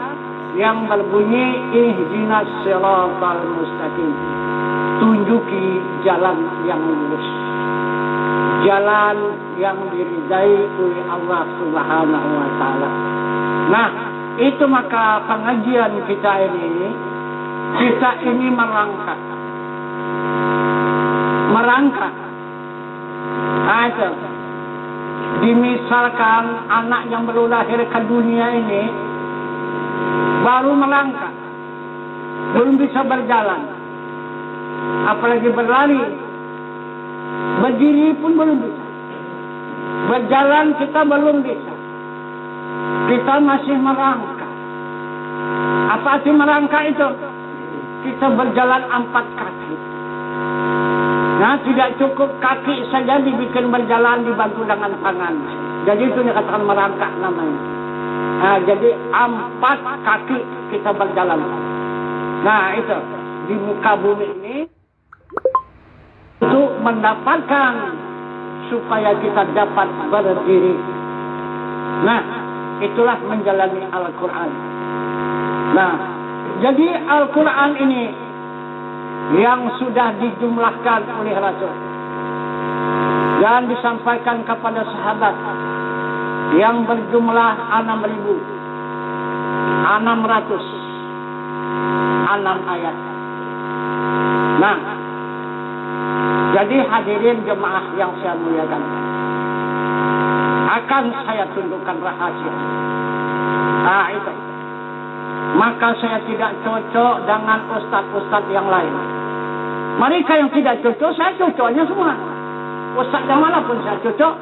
yang berbunyi ihdinas siratal mustaqim. Tunjuki jalan yang lurus, jalan yang diridai oleh Allah Subhanahu wa Ta'ala. Nah, itu maka pengajian kita ini merangkak. Nah, itu. Dimisalkan anak yang baru lahir ke dunia ini baru melangkah, belum bisa berjalan, apalagi berlari. Berdiri pun belum bisa. Berjalan kita belum bisa. Kita masih merangkak. Apa arti merangkak itu? Kita berjalan 4 kaki. Nah, tidak cukup kaki saja dibikin berjalan dibantu dengan tangan. Jadi itu dikatakan merangkak namanya. Nah, jadi 4 kaki kita berjalan. Nah, itu di muka bumi ini untuk mendapatkan supaya kita dapat berdiri. Nah, itulah menjalani Al-Quran. Nah, jadi Al-Quran ini yang sudah dijumlahkan oleh Rasul dan disampaikan kepada sahabat yang berjumlah 6.606 ayat. Nah, jadi hadirin jemaah yang saya muliakan, akan saya tunjukkan rahasia. Nah, itu. Maka saya tidak cocok dengan ustadz-ustadz yang lain. Mereka yang tidak cocok, saya cocoknya semua. Ustadz yang mana pun saya cocok.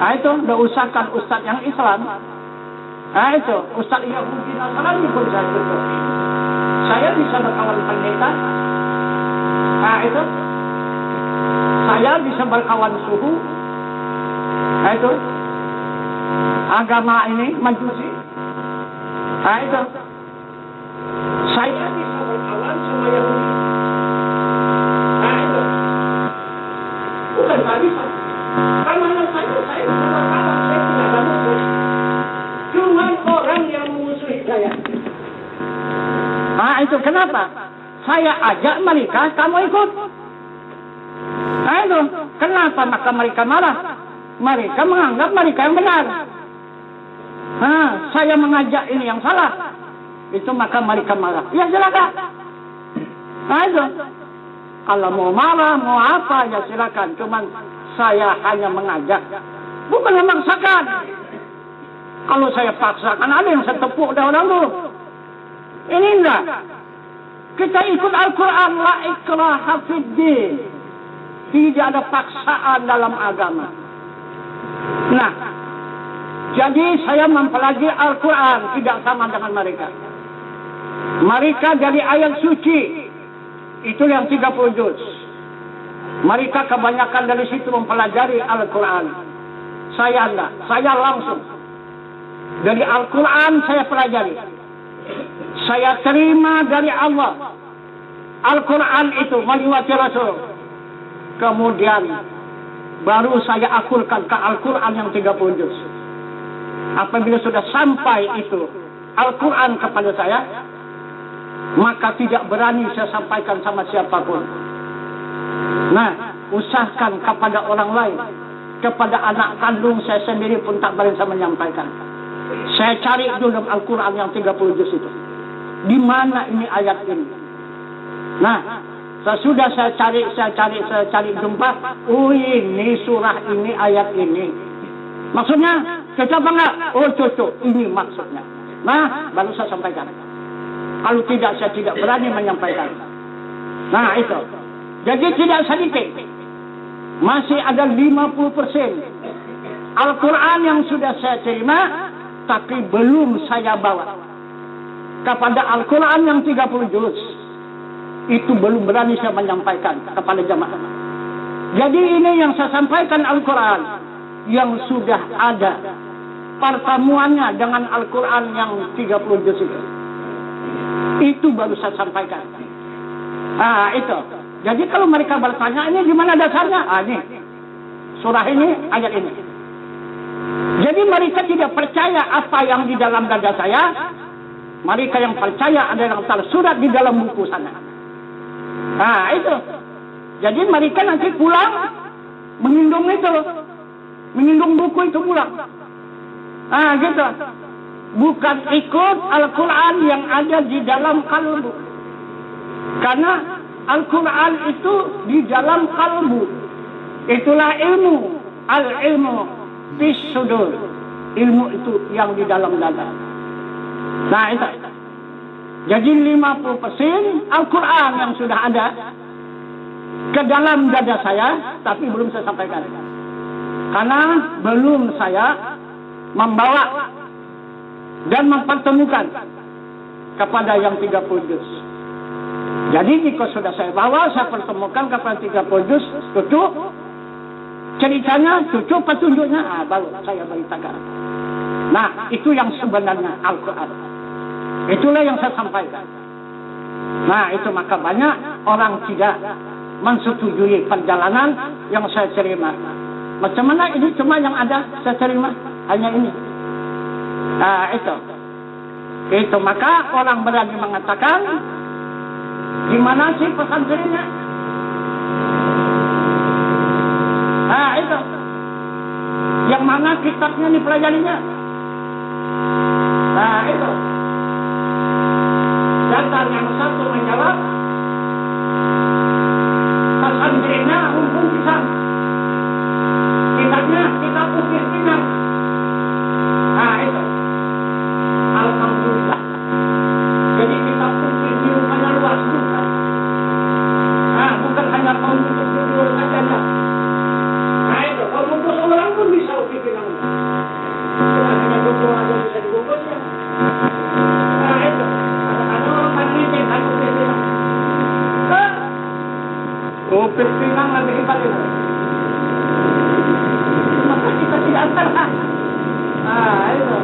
Nah itu, udah usahkan ustadz yang Islam. Nah itu, ustadz Yahudi Nasrani pun saya cocok. Saya bisa berkawan pendeta. Nah itu, saya bisa berkawan suhu. Nah itu, agama ini majusi. Nah itu, saya bisa berkawan sama Yahudi. Nah itu, bukan tak bisa. Karena saya bisa berkawan, saya tidak ada musuh. Cuma orang yang musuh saya. Nah itu kenapa? Saya ajak mereka, kamu ikut. Nah itu, kenapa maka mereka marah? Mereka menganggap mereka yang benar. Nah, saya mengajak ini yang salah. Itu maka mereka marah. Ya silakan. Nah itu. Kalau mau marah, mau apa, ya silakan. Cuman saya hanya mengajak. Bukan memaksakan. Kalau saya paksakan, ada yang saya tepuk dah orang tu. Ini enggak. Kita ikut Al-Quran. La ikraha fiddin. Tidak ada paksaan dalam agama. Nah, jadi saya mempelajari Al-Quran tidak sama dengan mereka. Mereka dari ayat suci itu yang 30 juz. Mereka kebanyakan dari situ mempelajari Al-Quran. Saya enggak. Saya langsung dari Al-Quran saya pelajari. Saya terima dari Allah. Al-Quran itu meliwati Rasul. Kemudian baru saya akulkan ke Al-Quran yang 30 juz. Apabila sudah sampai itu Al-Quran kepada saya, maka tidak berani saya sampaikan sama siapapun. Nah, usahakan kepada orang lain, kepada anak kandung saya sendiri pun tak berani saya menyampaikan. Saya cari dulu dalam Al-Quran yang 30 juz itu. Di mana ini ayat ini? Nah, sesudah saya cari jumpa, oh ini surah ini, ayat ini. Maksudnya cocok apa enggak? Oh cocok, ini maksudnya. Nah, baru saya sampaikan. Kalau tidak, saya tidak berani menyampaikan. Nah, itu. Jadi tidak sedikit. Masih ada 50% Al-Quran yang sudah saya terima, tapi belum saya bawa. Kepada Al-Quran yang 30 juz, itu belum berani saya menyampaikan kepada jamaah. Jadi ini yang saya sampaikan Al-Quran yang sudah ada pertemuannya dengan Al-Quran yang 30 juz itu. Itu baru saya sampaikan. Nah itu. Jadi kalau mereka bertanya ini gimana dasarnya? Ah ini. Surah ini, ayat ini. Jadi mereka tidak percaya apa yang di dalam dada saya. Mereka yang percaya ada yang tersurat di dalam buku sana. Nah itu. Jadi mereka nanti pulang mengindung itu. Mengindung buku itu pulang. Ah gitu. Bukan ikut Al-Quran yang ada di dalam kalbu. Karena Al-Quran itu di dalam kalbu. Itulah ilmu. Al-ilmu bis sudur. Ilmu itu yang di dalam dada. Nah itu. Jadi 50% Al-Quran yang sudah ada ke dalam dada saya, tapi belum saya sampaikan. Karena belum saya membawa dan mempertemukan kepada yang 30 juz. Jadi jika sudah saya bawa, saya pertemukan kepada 30 juz, tutup ceritanya, tutup petunjuknya, baru saya beritakan. Nah, itu yang sebenarnya Al-Quran. Itulah yang saya sampaikan. Nah, itu maka banyak orang tidak mensetujui perjalanan yang saya terima. Macam mana ini cuma yang ada saya terima, hanya ini. Nah, itu. Itu maka orang berani mengatakan, di mana sih pesantrennya? Nah, itu. Yang mana kitabnya dipelajarinya? Nah, itu. Datang yang satu menjawab, pesantrennya rumpun pisang. Kitabnya kitab ukir pinang. Nah, itu. Alhamdulillah. Jadi kitab ukir di rumahnya luas juga. Nah, bukan hanya kaum untuk tidur saja. Nah, itu. Kalau bungkus orang pun bisa ukir pinang. Bukan hanya bungkus aja bisa dibungkusnya. Nah, itu. Ukir pinang lebih hebat itu. Maka kita tidak salah. Nah, itu.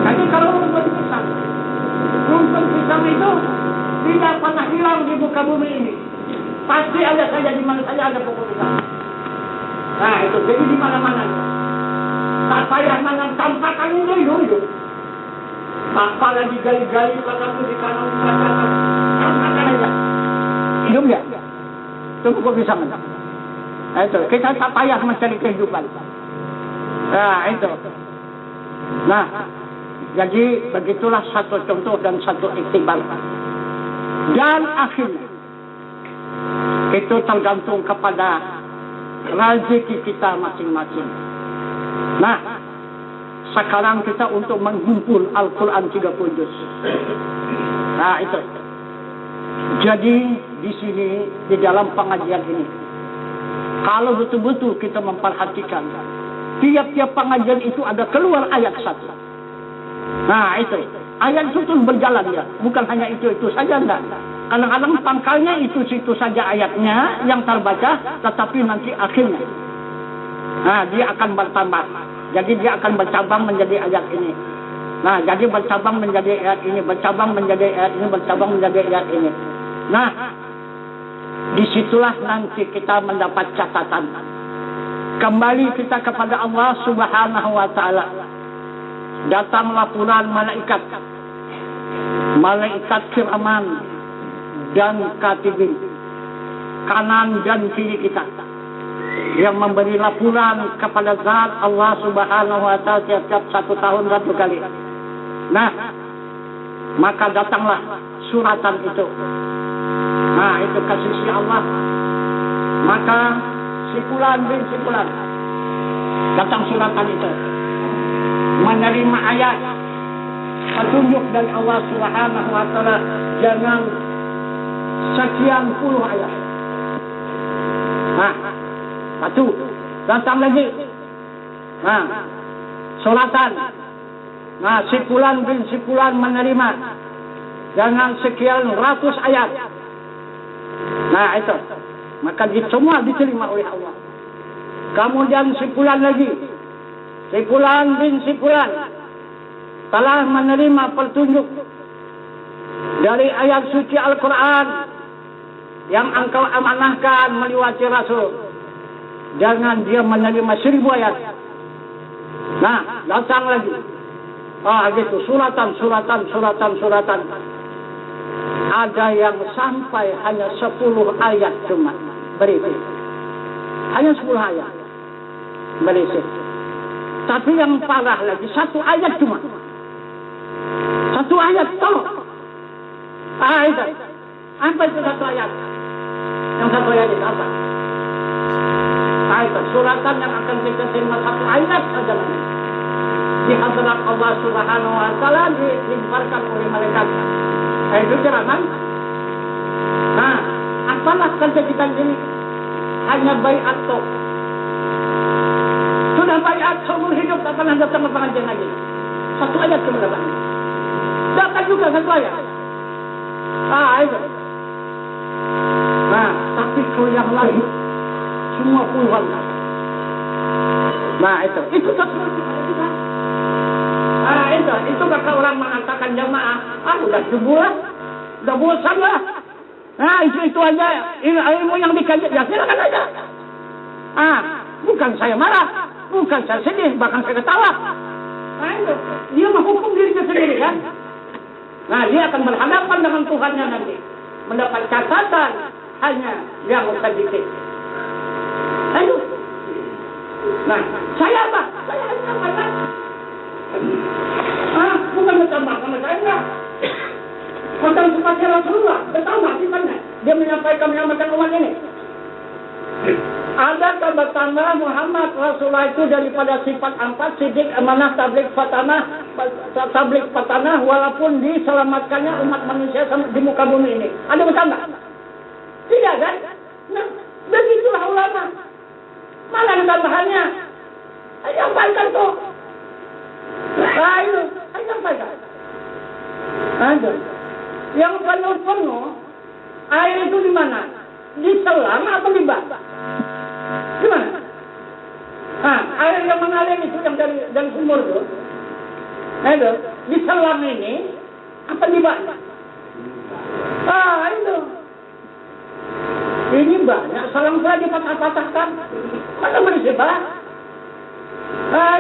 Jadi kalau rumput pisang itu tidak pernah hilang di muka bumi ini. Pasti ada saja, di mana saja ada pokok pisang. Nah, itu. Jadi di mana-mana. Tak payah tampakan ini hidup. Tak payah digali-gali, kataku di kanan, tampakan aja. Hidup ya? Itu pokok pisang. Nah, itu. Kita tak payah mencari kehidupan. Nah, itu. Nah, jadi begitulah satu contoh dan satu iktibar. Dan akhirnya, itu tergantung kepada rezeki kita masing-masing. Nah, sekarang kita untuk menghimpun Al-Quran 30 juz. Nah, itu. Jadi, di sini, di dalam pengajian ini, kalau betul-betul kita memperhatikan, tiap-tiap pengajian itu ada keluar ayat satu. Nah, itu. Ayat itu terus berjalan ya. Bukan hanya itu saja, enggak. Kadang-kadang pangkalnya itu saja ayatnya yang terbaca, tetapi nanti akhirnya. Nah, dia akan bertambah. Jadi dia akan bercabang menjadi ayat ini. Nah, jadi bercabang menjadi ayat ini, bercabang menjadi ayat ini, bercabang menjadi ayat ini. Nah, disitulah nanti kita mendapat catatan. Kembali kita kepada Allah Subhanahu wa Ta'ala. Datang laporan malaikat. Malaikat kiraman dan katibin. Kanan dan kiri kita. Yang memberi laporan kepada zat Allah Subhanahu wa Ta'ala tiap-tiap 1 tahun 1 kali. Nah, maka datanglah suratan itu. Nah, itu kasih si Allah. Maka si fulan bin si fulan datang suratan itu menerima ayat petunjuk dari Allah Subhanahu wa Ta'ala dengan sekian puluh ayat. Nah, satu datang lagi. Nah, suratan. Nah, si fulan bin si fulan menerima dengan sekian ratus ayat. Nah, itu. Maka semua diterima oleh Allah. Kemudian si fulan lagi. Si fulan bin si fulan telah menerima petunjuk dari ayat suci Al-Quran yang engkau amanahkan melewati Rasul. Jangan dia menerima 1000 ayat. Nah, datang lagi. Gitu. Suratan. Ada yang sampai hanya 10 ayat cuma berisi. Hanya 10 ayat berisi. Tapi yang parah lagi, 1 ayat cuma. 1 ayat, tolong. Itu. Apa itu 1 ayat? Yang 1 ayat itu apa? Itu suratan yang akan kita terima 1 ayat saja nanti. Di hadirat Allah Subhanahu wa Ta'ala dilimparkan oleh malaikat. Itu ceramah. apalah kerja kita ini? Hanya baiat toh. Sudah baiat seumur hidup tak pernah datang ke pengajian lagi. Satu ayat cuma datang. Datang juga satu ayat. Itu. Nah, tapi kalau yang lain semua puluhan. Nah, itu satu kita. Itu kata orang mengatakan jamaah, udah jebuh, udah bosan lah. Nah, itu aja ilmu yang dikaji, ya silakan aja. Bukan saya marah, bukan saya sedih, bahkan saya ketawa. Nah, itu dia menghukum dirinya sendiri kan. Nah, dia akan berhadapan dengan Tuhannya nanti, mendapat catatan hanya yang sedikit. Ayo. Nah, saya apa? Saya hanya marah. Bukan bertambah sama saya enggak. Macam seperti Rasulullah, bertambah sifatnya. Dia menyampaikan menyelamatkan umat ini. Ada bertambah Muhammad Rasulullah itu daripada sifat 4, sidik, amanah, tabligh, fatanah, walaupun diselamatkannya umat manusia di muka bumi ini. Ada bertambah? Tidak kan? Nah, begitulah ulama. Mana ada tambahannya? Sampaikan tuh. Ayo sampaikan. Ada. Yang penuh air itu di mana? Di selang atau di bak? Di mana? Air yang mengalir itu yang dari sumur itu. Itu di selang ini apa di bak? Itu. Ini banyak selang saya dipatah-patahkan. Mana berisi bak?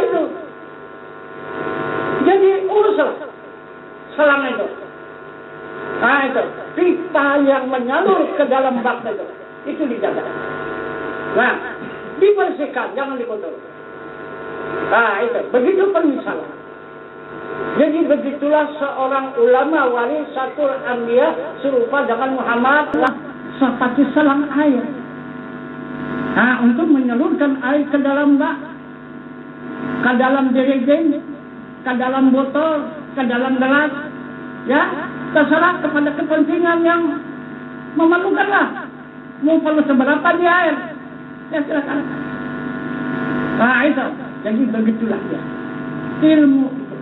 Itu. Jadi uruslah selang itu. Itu pipa yang menyalur ke dalam bak itu dijaga. Nah, dibersihkan, jangan dikotor. Itu begitu permisalan. Jadi begitulah seorang ulama wali satu anbiya serupa dengan Muhammad seperti selang air. Untuk menyalurkan air ke dalam bak, ke dalam jerigen, ke dalam botol, ke dalam gelas, ya, terserah kepada kepentingan yang memerlukanlah. Mau perlu seberapa di air, ya silakan. Itu, jadi begitulah ya. Ilmu itu,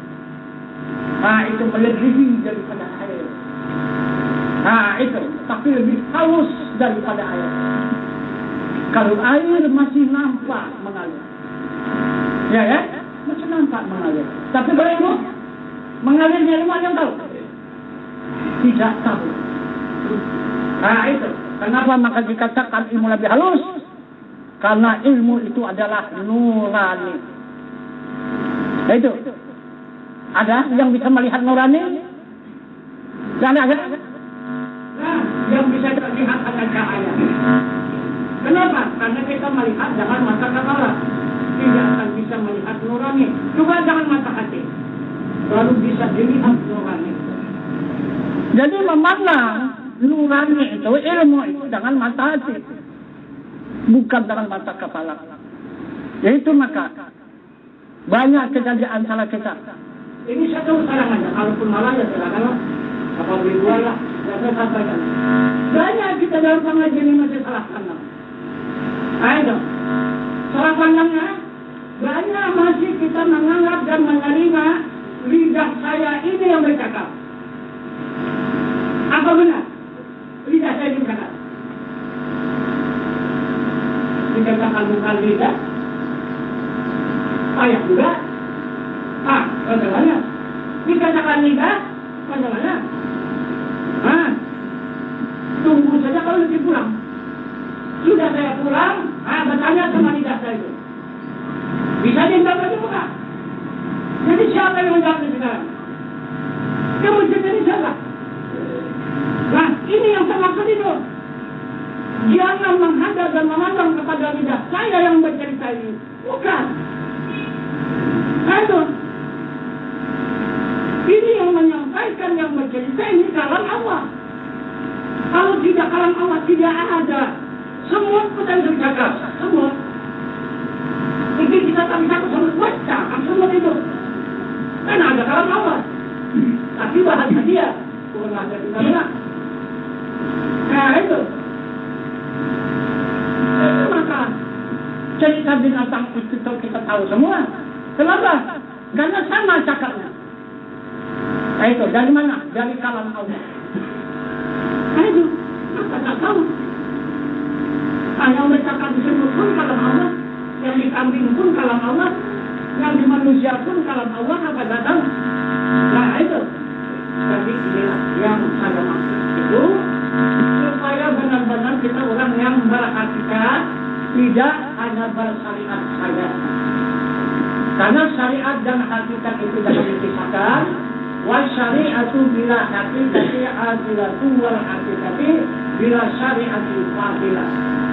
itu melebihi daripada air. Itu, tapi lebih halus daripada air. Kalau air masih nampak mengalir, ya, masih nampak mengalir. Tapi berilmu, mengalirnya ilmu yang tahu? Tidak tahu. Itu. Kenapa maka dikatakan ilmu lebih halus? Karena ilmu itu adalah nurani. Itu. Ada yang bisa melihat nurani? Dan ada? Yang bisa terlihat akan cahaya. Kenapa? Karena kita melihat dengan mata kepala. Tidak akan bisa melihat nurani. Juga jangan mata hati. Baru bisa dilihat nurani. Jadi memandang nurani itu, ilmu itu dengan mata hati, bukan dengan mata kepala. Yaitu maka banyak kejadian salah kita. Ini satu sarangan, kalaupun malah ya silakan, apa beri dua lah, saya sampaikan. Banyak kita dalam pengajian ini masih salah pandang. Ayo, salah pandangnya banyak masih kita menganggap dan menerima lidah saya ini yang bercakap. Apa benar? Lidah saya juga kan? Dikatakan bukan lidah. Ayah juga. Bagaimana? Dikatakan lidah. Bagaimana? Tunggu saja kalau nanti pulang. Sudah saya pulang, bertanya sama lidah saya itu. Bisa dijawab atau bukan? Jadi siapa yang menjawab sekarang? Kamu jadi siapa? Nah, ini yang saya maksud itu. Jangan menghadap dan memandang kepada lidah saya yang bercerita ini. Bukan. Nah, itu. Ini yang menyampaikan, yang bercerita ini kalam Allah. Kalau tidak kalam Allah, tidak ada. Semua petang bercakap. Semua. Mungkin kita tak bisa semut baca. Semut itu. Kan ada kalam Allah. Tapi bahasa dia. Bukan bahasa kita. Nah, itu. Maka cerita binatang itu kita tahu semua. Kenapa? Karena sama cakapnya. Nah itu, dari mana? Dari kalam Allah. Nah itu, maka tak tahu. Yang bercakap disebut pun kalam Allah, yang di kambing pun kalam Allah, yang di manusia pun kalam Allah, apa tak tahu. Nah itu. Jadi inilah yang saya maksud itu, supaya benar-benar kita orang yang berhakikat, tidak hanya bersyariat saja. Karena syariat dan hakikat itu dapat dipisahkan. Wa syari'atu bila hakikati adilatu wal hakikati bila syari'ati fadilah.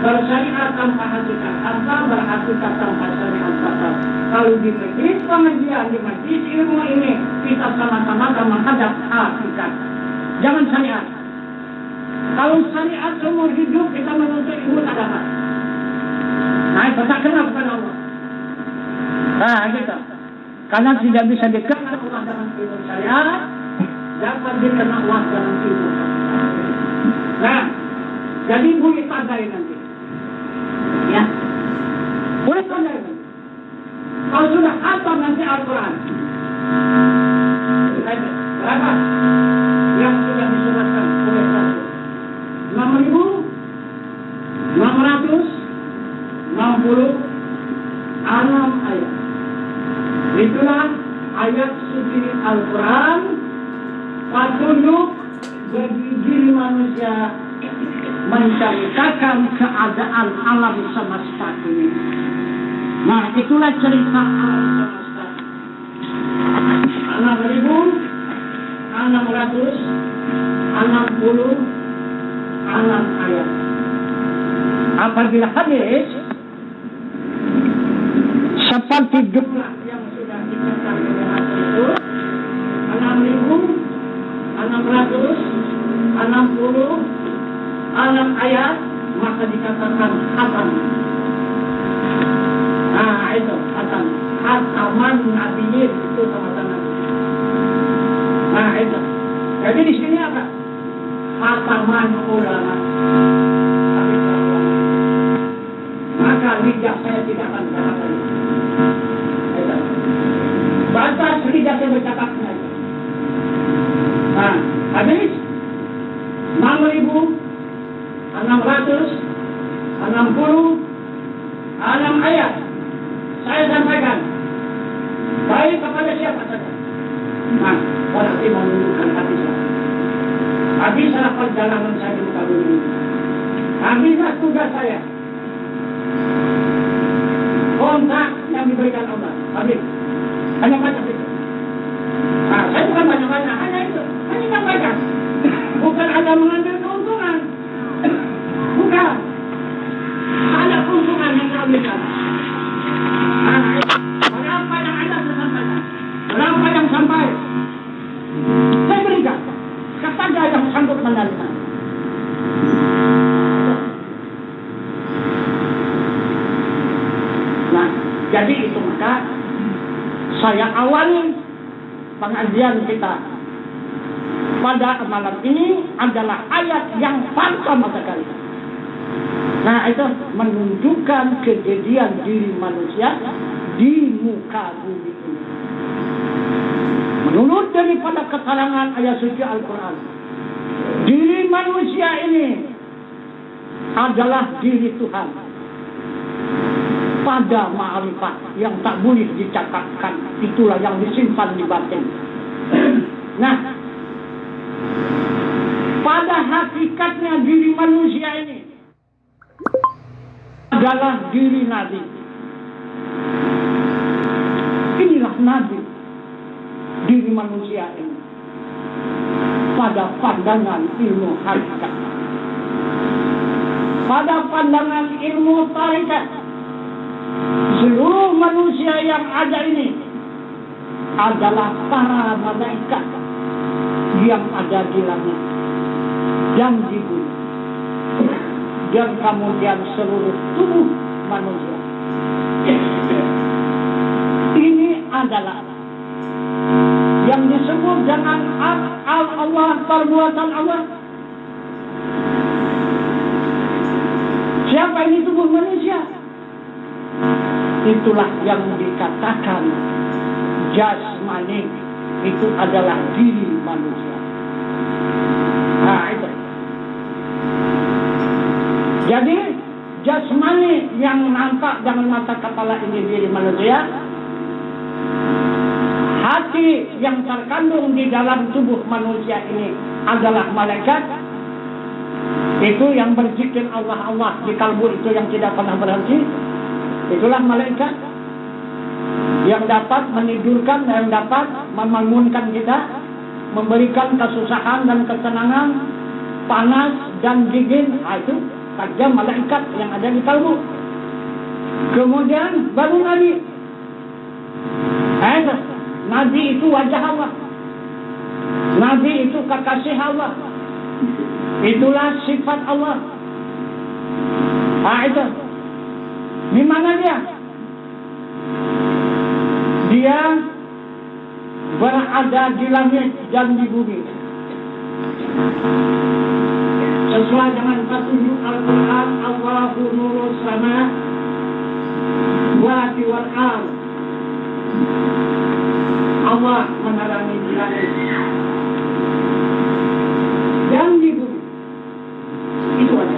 Bersyariat tanpa hakikat apa, berhakikat tanpa syariat apa. Kalau di majlis pengajian, di majlis ilmu ini, kita sama-sama menghadap hakikat. Jangan syariat. Kalau syariat seumur hidup kita menuntut ilmu tak dapat. Nah, itu tak kenal kepada Allah. Nah, gitu. Karena tidak bisa dikenal Allah dengan ilmu syariat, dapat dikenal Allah dengan ilmu hakikat. Nah, jadi boleh tadai nanti. Ya. Boleh tadai nanti. Kalau sudah hafal nanti Al-Quran. Berapa? Yang sudah disunatkan oleh Rasul. 6.666 ayat. Itulah ayat suci Al-Quran, petunjuk bagi diri manusia menceritakan keadaan alam semesta ini. Nah, itulah cerita alam semesta. 6.666 ayat. Apabila hadis seperti jumlah yang sudah dicatat oleh hadis itu 6.666 ayat, maka dikatakan khatam. Nah itu khatam, khataman nabiyyin itu sama-sama. Nah itu. Jadi di sini apa? Khataman ulama. Maka lidah saya tidak akan bercakap lagi. Batas lidah saya bercakap lagi. Nah, habis 6.666 ayat saya sampaikan baik kepada siapa saja. Nah, berarti menunjukkan hati saya. Habislah perjalanan saya di muka bumi ini. Habislah tugas saya. Kontak yang diberikan Allah. Habis. Hanya baca itu. Nah, saya bukan banyak-banyak, hanya itu. Hanya sampaikan. Bukan ada mengambil keuntungan. Bukan. Ada keuntungan yang diambilkan. Nah, berapa yang ada saya sampaikan. Berapa yang sampai. Saya berikan kepada yang sanggup menerima. Nah, jadi itu maka saya awali pengajian kita pada malam ini adalah ayat yang pertama sekali. Nah, itu menunjukkan kejadian diri manusia di muka bumi ini. Menurut daripada keterangan ayat suci Al-Quran, diri manusia ini adalah diri Tuhan pada ma'rifat yang tak boleh dicakapkan. Itulah yang disimpan di batin. Nah, pada hakikatnya diri manusia ini adalah diri Nabi. Inilah Nabi, diri manusia ini pada pandangan ilmu hakikat, pada pandangan ilmu tarikat. Seluruh manusia yang ada ini adalah para malaikat yang ada di langit dan di bumi, dan kemudian seluruh tubuh manusia. Ini adalah yang disebut dengan Allah, perbuatan Allah. Siapa ini tubuh manusia? Itulah yang dikatakan jasmani, itu adalah diri manusia. Nah, itu. Jadi jasmani yang nampak dengan mata kepala ini diri manusia. Hati yang terkandung di dalam tubuh manusia ini adalah malaikat. Itu yang berzikir Allah Allah di kalbu itu yang tidak pernah berhenti. Itulah malaikat yang dapat menidurkan dan dapat membangunkan kita, memberikan kesusahan dan kesenangan, panas dan dingin. Itu saja malaikat yang ada di kalbu. Kemudian baru Nabi. Nabi itu wajah Allah. Nabi itu kekasih Allah. Itulah sifat Allah. Itu. Di mana dia? Dia berada di langit dan di bumi. Sesuai dengan petunjuk Al-Quran, Allahu nurus sama wal ard. Allah menerangi di langit dan di bumi. Itu ada.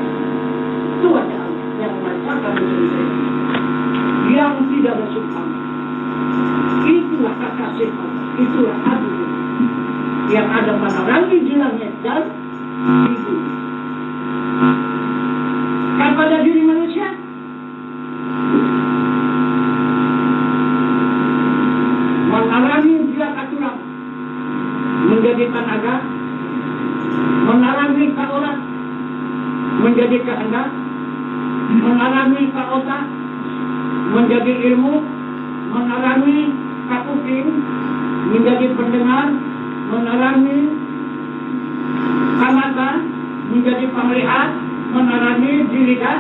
Itu ada yang merasakan sendiri, yang tidak bersubhan. Itulah kekasih Allah. Itulah Abu yang ada menerangi di langit dan di bumi. Kepada diri manusia, menerangi bila tulang menjadi tenaga, menerangi ke orang menjadi kehendak, menerangi ke otak menjadi ilmu, menerangi ke kuping menjadi pendengar, menerangi ke mata menjadi pemelihat, menerangi di lidah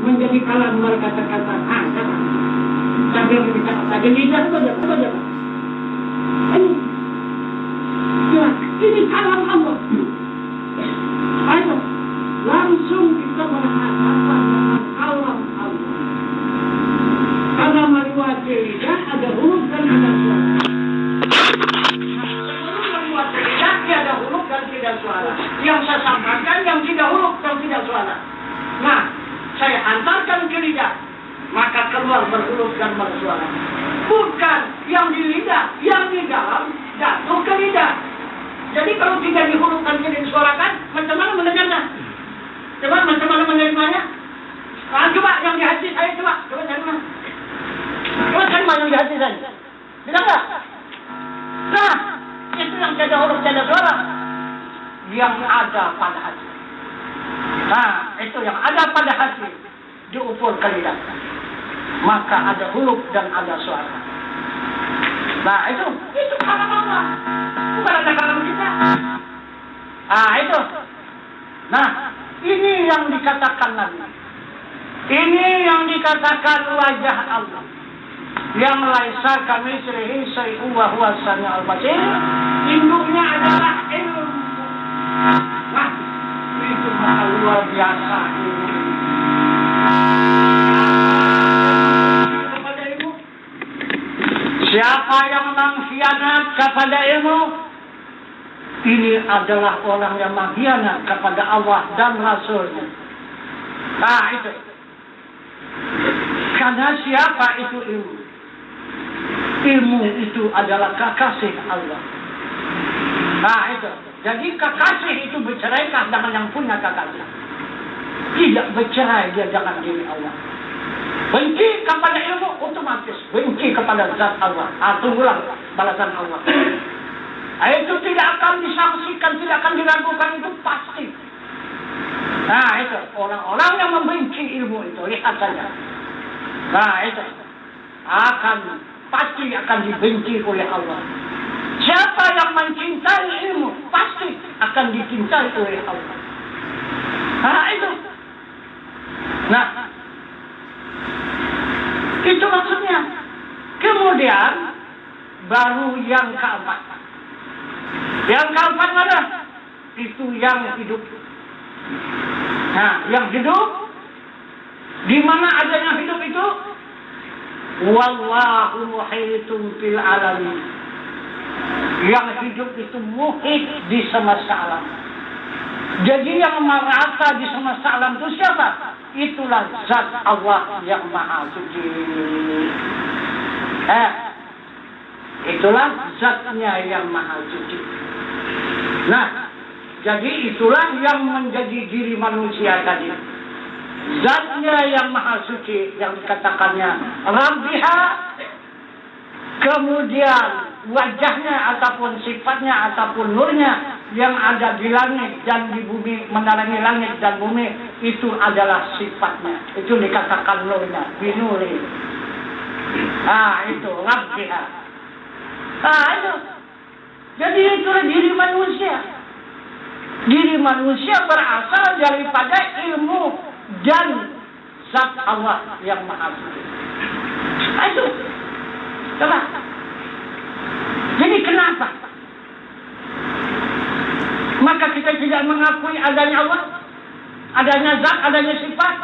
menjadi kalam berkata-kata. Sambil berbicara saja lidah saja. Ini kalam Allah. Ayo, langsung kita berhadapan dengan kalam Allah. Karena melewati lidah ada huruf dan ada suara. Sebelum melewati lidah ada huruf dan tidak suara. Yang saya sampaikan yang tidak huruf dan tidak suara. Nah, saya hantarkan ke lidah, maka keluar berhuruf dan bersuara. Bukan yang di lidah, yang di dalam jatuh ke lidah. Jadi kalau tidak dihurufkan, tidak disuarakan, macam mana mendengarnya? Coba macam mana menerimanya? Coba yang di hati saya, coba cari mana? Coba cari mana yang di hati saya? Bisa nggak? Nah, itu yang tidak huruf, tidak suara, yang ada pada hati. Nah, itu yang ada pada hati diukur ke lidah, maka ada huruf dan ada suara. Nah, itu kalam Allah, bukan ada kalam kita. Itu. Nah, ini yang dikatakan Nabi. Ini yang dikatakan wajah Allah. Yang laisa kamitslihi syai'un wa huwa as-sami'ul basir. Induknya adalah ilmu. Nah, itu hal luar biasa ini. Siapa yang mengkhianat kepada ilmu, ini adalah orang yang mengkhianat kepada Allah dan Rasulnya. Nah, itu. Karena siapa itu ilmu? Ilmu itu adalah kekasih Allah. Nah, itu. Jadi kekasih itu berceraikan dengan yang punya kekasih. Tidak bercerai dia dengan diri Allah. Benci kepada ilmu otomatis benci kepada zat Allah. Tunggulah balasan Allah. Itu tidak akan disangsikan, tidak akan diragukan, itu pasti. Nah, itu orang-orang yang membenci ilmu itu, lihat saja. Nah, itu pasti akan dibenci oleh Allah. Siapa yang mencintai ilmu pasti akan dicintai oleh Allah. Nah, itu. Nah, itu maksudnya. Kemudian baru yang keempat. Yang keempat mana? Itu yang hidup. Nah, yang hidup Di mana adanya hidup itu? Wallahu muhitun fil alamin. Yang hidup itu muhit di semesta alam. Jadi yang merata di semesta alam itu siapa? Itulah zat Allah yang maha suci. Itulah zatnya yang maha suci. Nah, jadi itulah yang menjadi diri manusia tadi. Zatnya yang maha suci yang dikatakannya Rabbiha, kemudian wajahnya ataupun sifatnya ataupun nurnya yang ada di langit dan di bumi, menarangi langit dan bumi, itu adalah sifatnya. Itu dikatakan nurnya, binuri. Itu Rabbiha. Itu. Jadi itulah diri manusia. Diri manusia berasal daripada ilmu dan zat Allah yang maha suci. Itu. Coba. Jadi kenapa? Maka kita tidak mengakui adanya Allah, adanya zat, adanya sifat.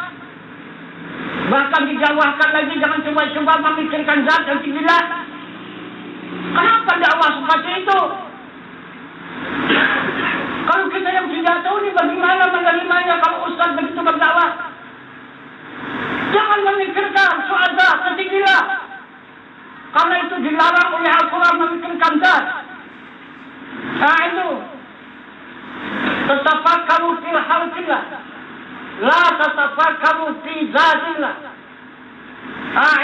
Bahkan dijawabkan lagi, jangan coba-coba memikirkan zat dan tidak. Kenapa dakwah seperti itu? Kalau kita yang tidak tahu ini bagaimana menerimanya kalau Ustaz begitu berdakwah? Jangan memikirkan soal zat dan tidak. Karena itu dilarang oleh Al-Quran memikirkan zat. Itu. Tatafakkaru fil khalqillah, la tatafakkaru fi zatillah.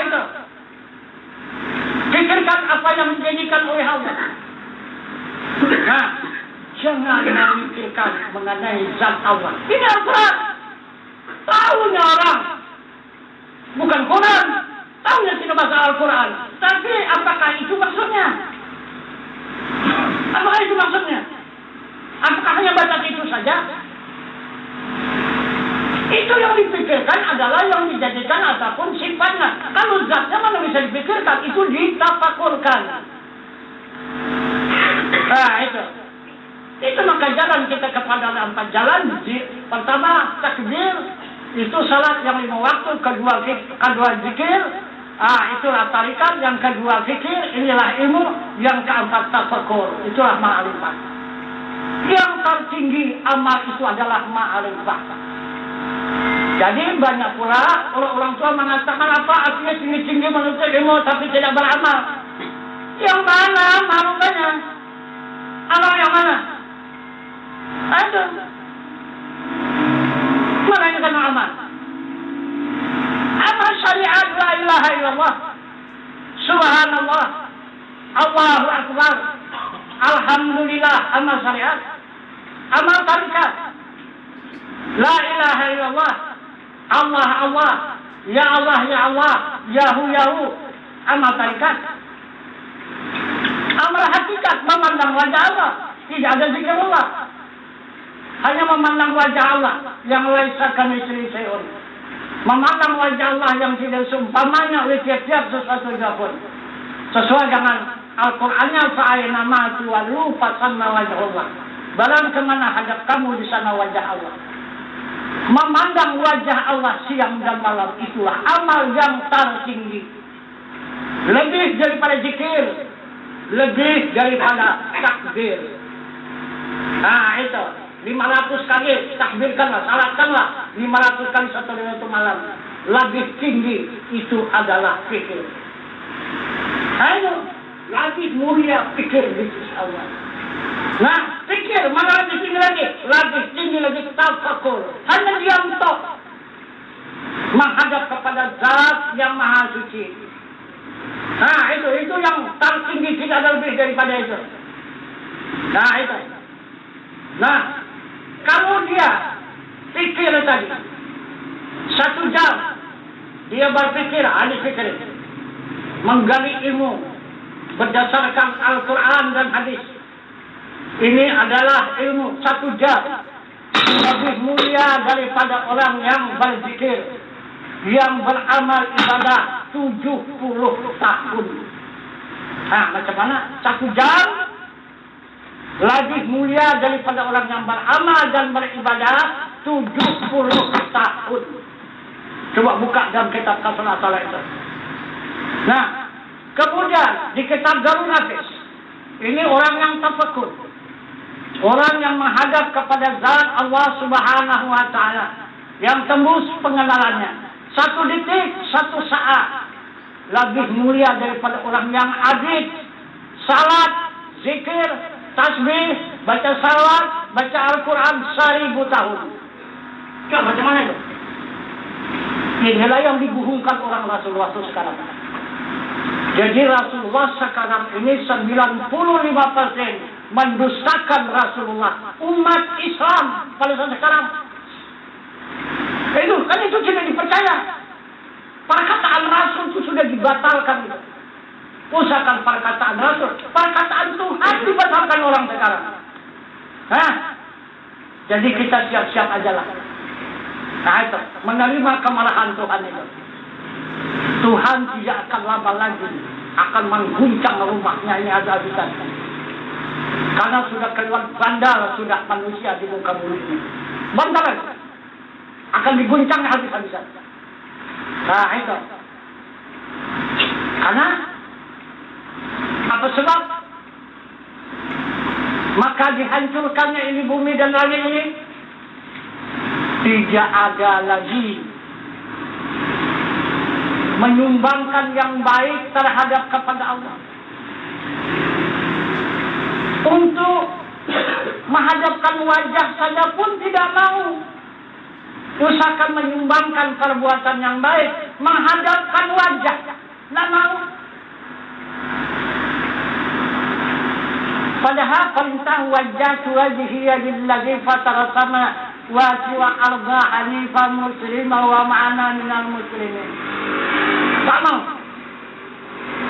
Itu. Pikirkan apa yang menjadikan oleh Allah. Jangan memikirkan mengenai zat Allah. Ini Al-Quran. Tahunya orang. Bukan Quran. Tahunya tidak bahasa Al-Quran. Tapi apakah itu maksudnya? Apakah itu maksudnya? Apakah hanya baca itu saja? Itu yang dipikirkan adalah yang dijadikan ataupun sifatnya. Kalau zatnya mana bisa dipikirkan, itu ditafakurkan. Itu. Itu maka jalan kita kepada 4 jalan. Pertama, takbir. Itu salat yang 5 waktu. Kedua zikir. Itulah tarikat. Yang kedua zikir. Inilah ilmu. Yang keempat tafakur. Itulah ma'rifat. Yang tertinggi amal itu adalah ma'rifat. Jadi banyak pula orang tua mengatakan apa artinya tinggi-tinggi menuntut ilmu tapi tidak beramal. Yang mana ma'rifahnya? Amal yang mana? Ada. Mana yang kena amal? Amal syariat la ilaha illallah. Subhanallah. Allahu Akbar. Alhamdulillah. Amal syariat. Amal tarikat. La ilaha illallah. Allah Allah. Ya Allah ya Allah. Yahu Yahu. Amal tarikat. Amal hakikat. Memandang wajah Allah. Tidak ada zikir Allah. Hanya memandang wajah Allah yang laisa kamitslihi syai'un. Memandang wajah Allah yang tidak seumpamanya oleh tiap-tiap sesuatu apapun. Sesuai dengan Al-Qur'annya, fa'aina ma tuwallu fasamma wajhullah. Barang kemana hadap kamu di sana wajah Allah. Memandang wajah Allah siang dan malam itulah amal yang tertinggi. Lebih daripada zikir, lebih daripada takbir. Itu 500 kali takbirkanlah, salatkanlah 500 kali satu malam. Lebih tinggi itu adalah fikir. Lebih mulia fikir di sisi Allah. Nah, fikir mana lebih tinggi lagi? Lebih tinggi lagi tafakur. Hanya diam tok menghadap kepada zat yang maha suci. Itu yang tertinggi, tidak ada lebih daripada itu. Itu. Kalau dia pikir tadi 1 jam dia berpikir, ahli fikir, menggali ilmu berdasarkan Al-Quran dan hadis. Ini adalah ilmu 1 jam lebih mulia daripada orang yang berzikir, yang beramal ibadah 70 tahun. Macam mana? 1 jam lebih mulia daripada orang yang beramal dan beribadah 70 tahun. Coba buka dalam kitab Kasal Salah itu. Nah, kemudian di kitab Darul Nafis, ini orang yang tafakur, orang yang menghadap kepada zat Allah Subhanahu wa Ta'ala, yang tembus pengenalannya. Satu detik, satu saat lebih mulia daripada orang yang adid, salat, zikir, tasbih, baca salawat, baca Al-Quran 1000 tahun. Coba bagaimana itu? Inilah yang dibuhungkan orang Rasulullah itu sekarang. Jadi Rasulullah sekarang ini 95% mendustakan Rasulullah. Umat Islam pada saat sekarang. Itu tidak dipercaya. Perkataan Rasul itu sudah dibatalkan. Usahakan perkataan Rasul. Perkataan Tuhan dibatalkan orang sekarang. Jadi kita siap-siap aja lah. Nah itu, menerima kemarahan Tuhan itu. Tuhan tidak akan lama lagi akan mengguncang rumahnya ini habis-habisan. Karena sudah kelewat bandal sudah manusia di muka bumi ini. Bandal akan diguncang habis-habisan. Nah itu. Karena apa sebab? Maka dihancurkannya ini bumi dan langit ini. Tidak ada lagi menyumbangkan yang baik terhadap kepada Allah. Untuk menghadapkan wajah saja pun tidak mau. Usahakan menyumbangkan perbuatan yang baik, menghadapkan wajah, tidak mau. Padahal perintah wajah wajhiya lillazi fatara sama wa siwa arda hanifan muslimah wa ma'ana minal muslimin. Tak mau.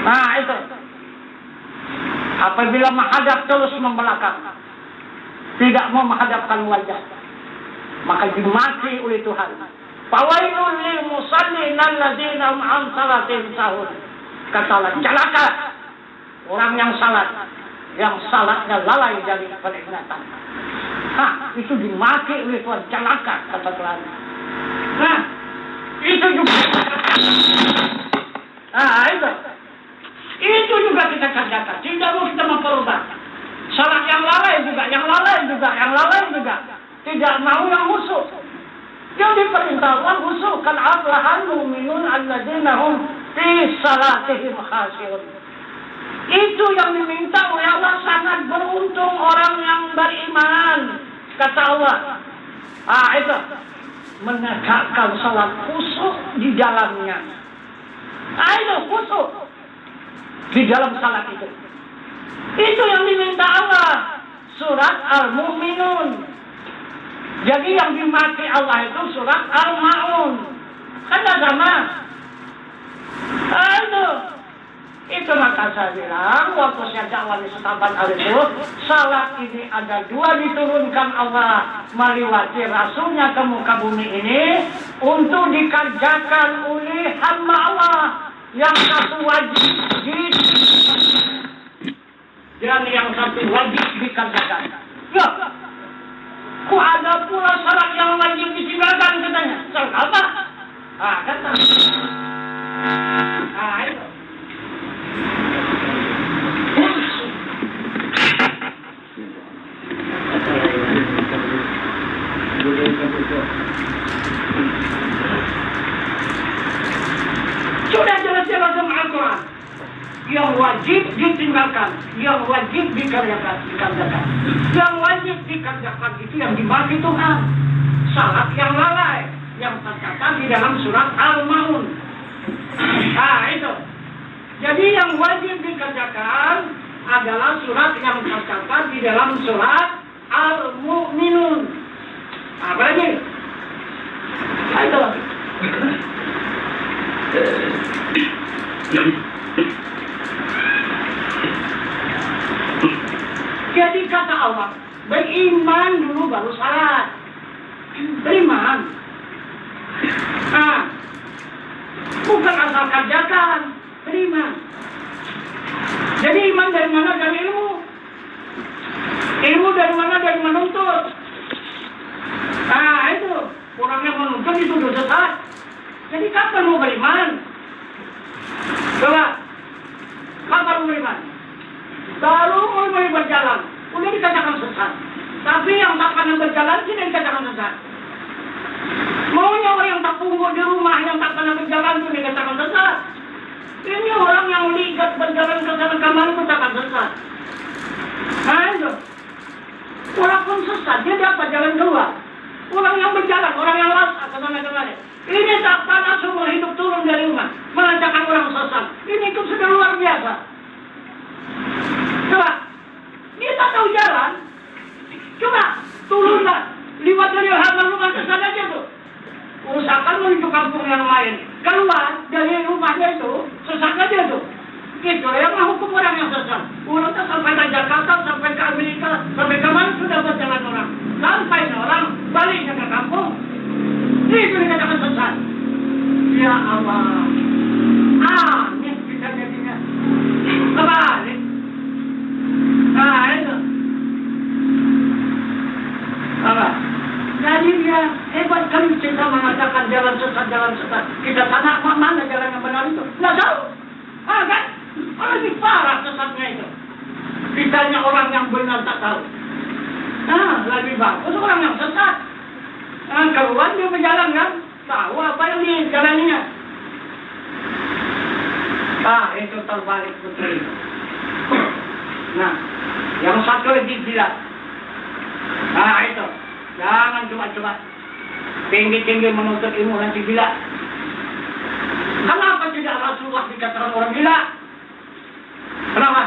Nah itu. Apabila menghadap terus membelakang, tidak mau menghadapkan wajah, maka dimaki oleh Tuhan. Fawailul lil musallin alladzina hum an salatihim sahun. Kata Allah, celaka orang yang salatnya lalai dari peringatan. Itu dimaki oleh Tuhan, celaka kata Tuhan. Nah, itu juga. Itu juga kita kerjakan. Tidak mau kita memperubah. Salat yang lalai juga. Tidak mau yang khusyuk. Yang diperintah Allah khusyuk. Kan aflahal mu'minun alladzina hum fi salatihim khashi'un. Itu yang diminta oleh Allah. Sangat beruntung orang yang beriman. Kata Allah. Itu. Menegakkan salat khusyuk di dalamnya. Itu khusyuk di dalam salat itu. Itu yang diminta Allah. Surat Al-Mu'minun. Jadi yang dimaki Allah itu surat Al-Ma'un. Kan sama. Itu maka saya bilang waktu saya dakwah di Setaban itu, salat ini ada dua diturunkan Allah melewati Rasulnya ke muka bumi ini untuk dikerjakan oleh hamba Allah. Yang satu wajib dan yang satu wajib dikerjakan. Ya, kok ada pula syarat yang wajib ditinggalkan katanya? Syarat apa? Kata. Itu. Sudah jelas-jelas dalam Al-Quran. Yang wajib ditinggalkan, yang wajib dikerjakan. Yang wajib dikerjakan itu yang dibagi Tuhan. Salat yang lalai, yang tercatat di dalam surat Al-Ma'un. Itu. Jadi yang wajib dikerjakan adalah surat yang tercatat di dalam surat Al-Mu'minun. Apa lagi? Itu. Jadi kata Allah, beriman dulu baru salat. Beriman. Bukan asal kerjakan. Beriman. Jadi iman dari mana? Dari ilmu. Ilmu dari mana? Dari menuntut. Itu. Orangnya menuntut itu dosa salah. Jadi kapan mau beriman? Coba, kapan mau beriman? Baru mulai berjalan, udah dikatakan sesat. Tapi yang tak pernah berjalan tidak dikatakan sesat. Maunya orang yang tak pungut di rumah, yang tak pernah berjalan itu dikatakan sesat. Ini orang yang ligat berjalan ke sana kemari itu takkan sesat. Nah itu, walaupun sesat, dia dapat jalan keluar. Orang yang berjalan, orang yang las, ke sana kemari. Ini tak pernah semua hidup turun dari rumah, mengatakan orang sesat. Ini itu sudah luar biasa. Coba, dia tak tahu jalan. Coba, turunlah, lewat dari halaman rumah ke sana aja tuh. Usahakan menuju kampung yang lain. Keluar dari rumahnya itu, sesat aja tuh. Itu yang menghukum orang yang sesat. Orang tak sampai ke Jakarta, sampai ke Amerika, sampai ke mana sudah berjalan orang. Sampai orang baliknya ke kampung. Itu dikatakan sesat. Ya Allah. Aneh kita jadinya. Kebalik. Nah itu. Apa? Jadi dia hebat kali kita mengatakan jalan sesat. Kita tanah mana jalan yang benar itu? Nggak tahu. Kan? Orang lebih parah sesatnya itu. Kitanya orang yang benar tak tahu. Nah, lebih bagus orang yang sesat. Nah, keluar dia berjalan kan? Tahu apa yang dijalaninya. Itu terbalik betul itu. Nah, yang satu lagi gila. Nah, itu. Jangan coba-coba tinggi-tinggi menuntut ilmu nanti gila. Kenapa tidak Rasulullah dikatakan orang gila? Kenapa?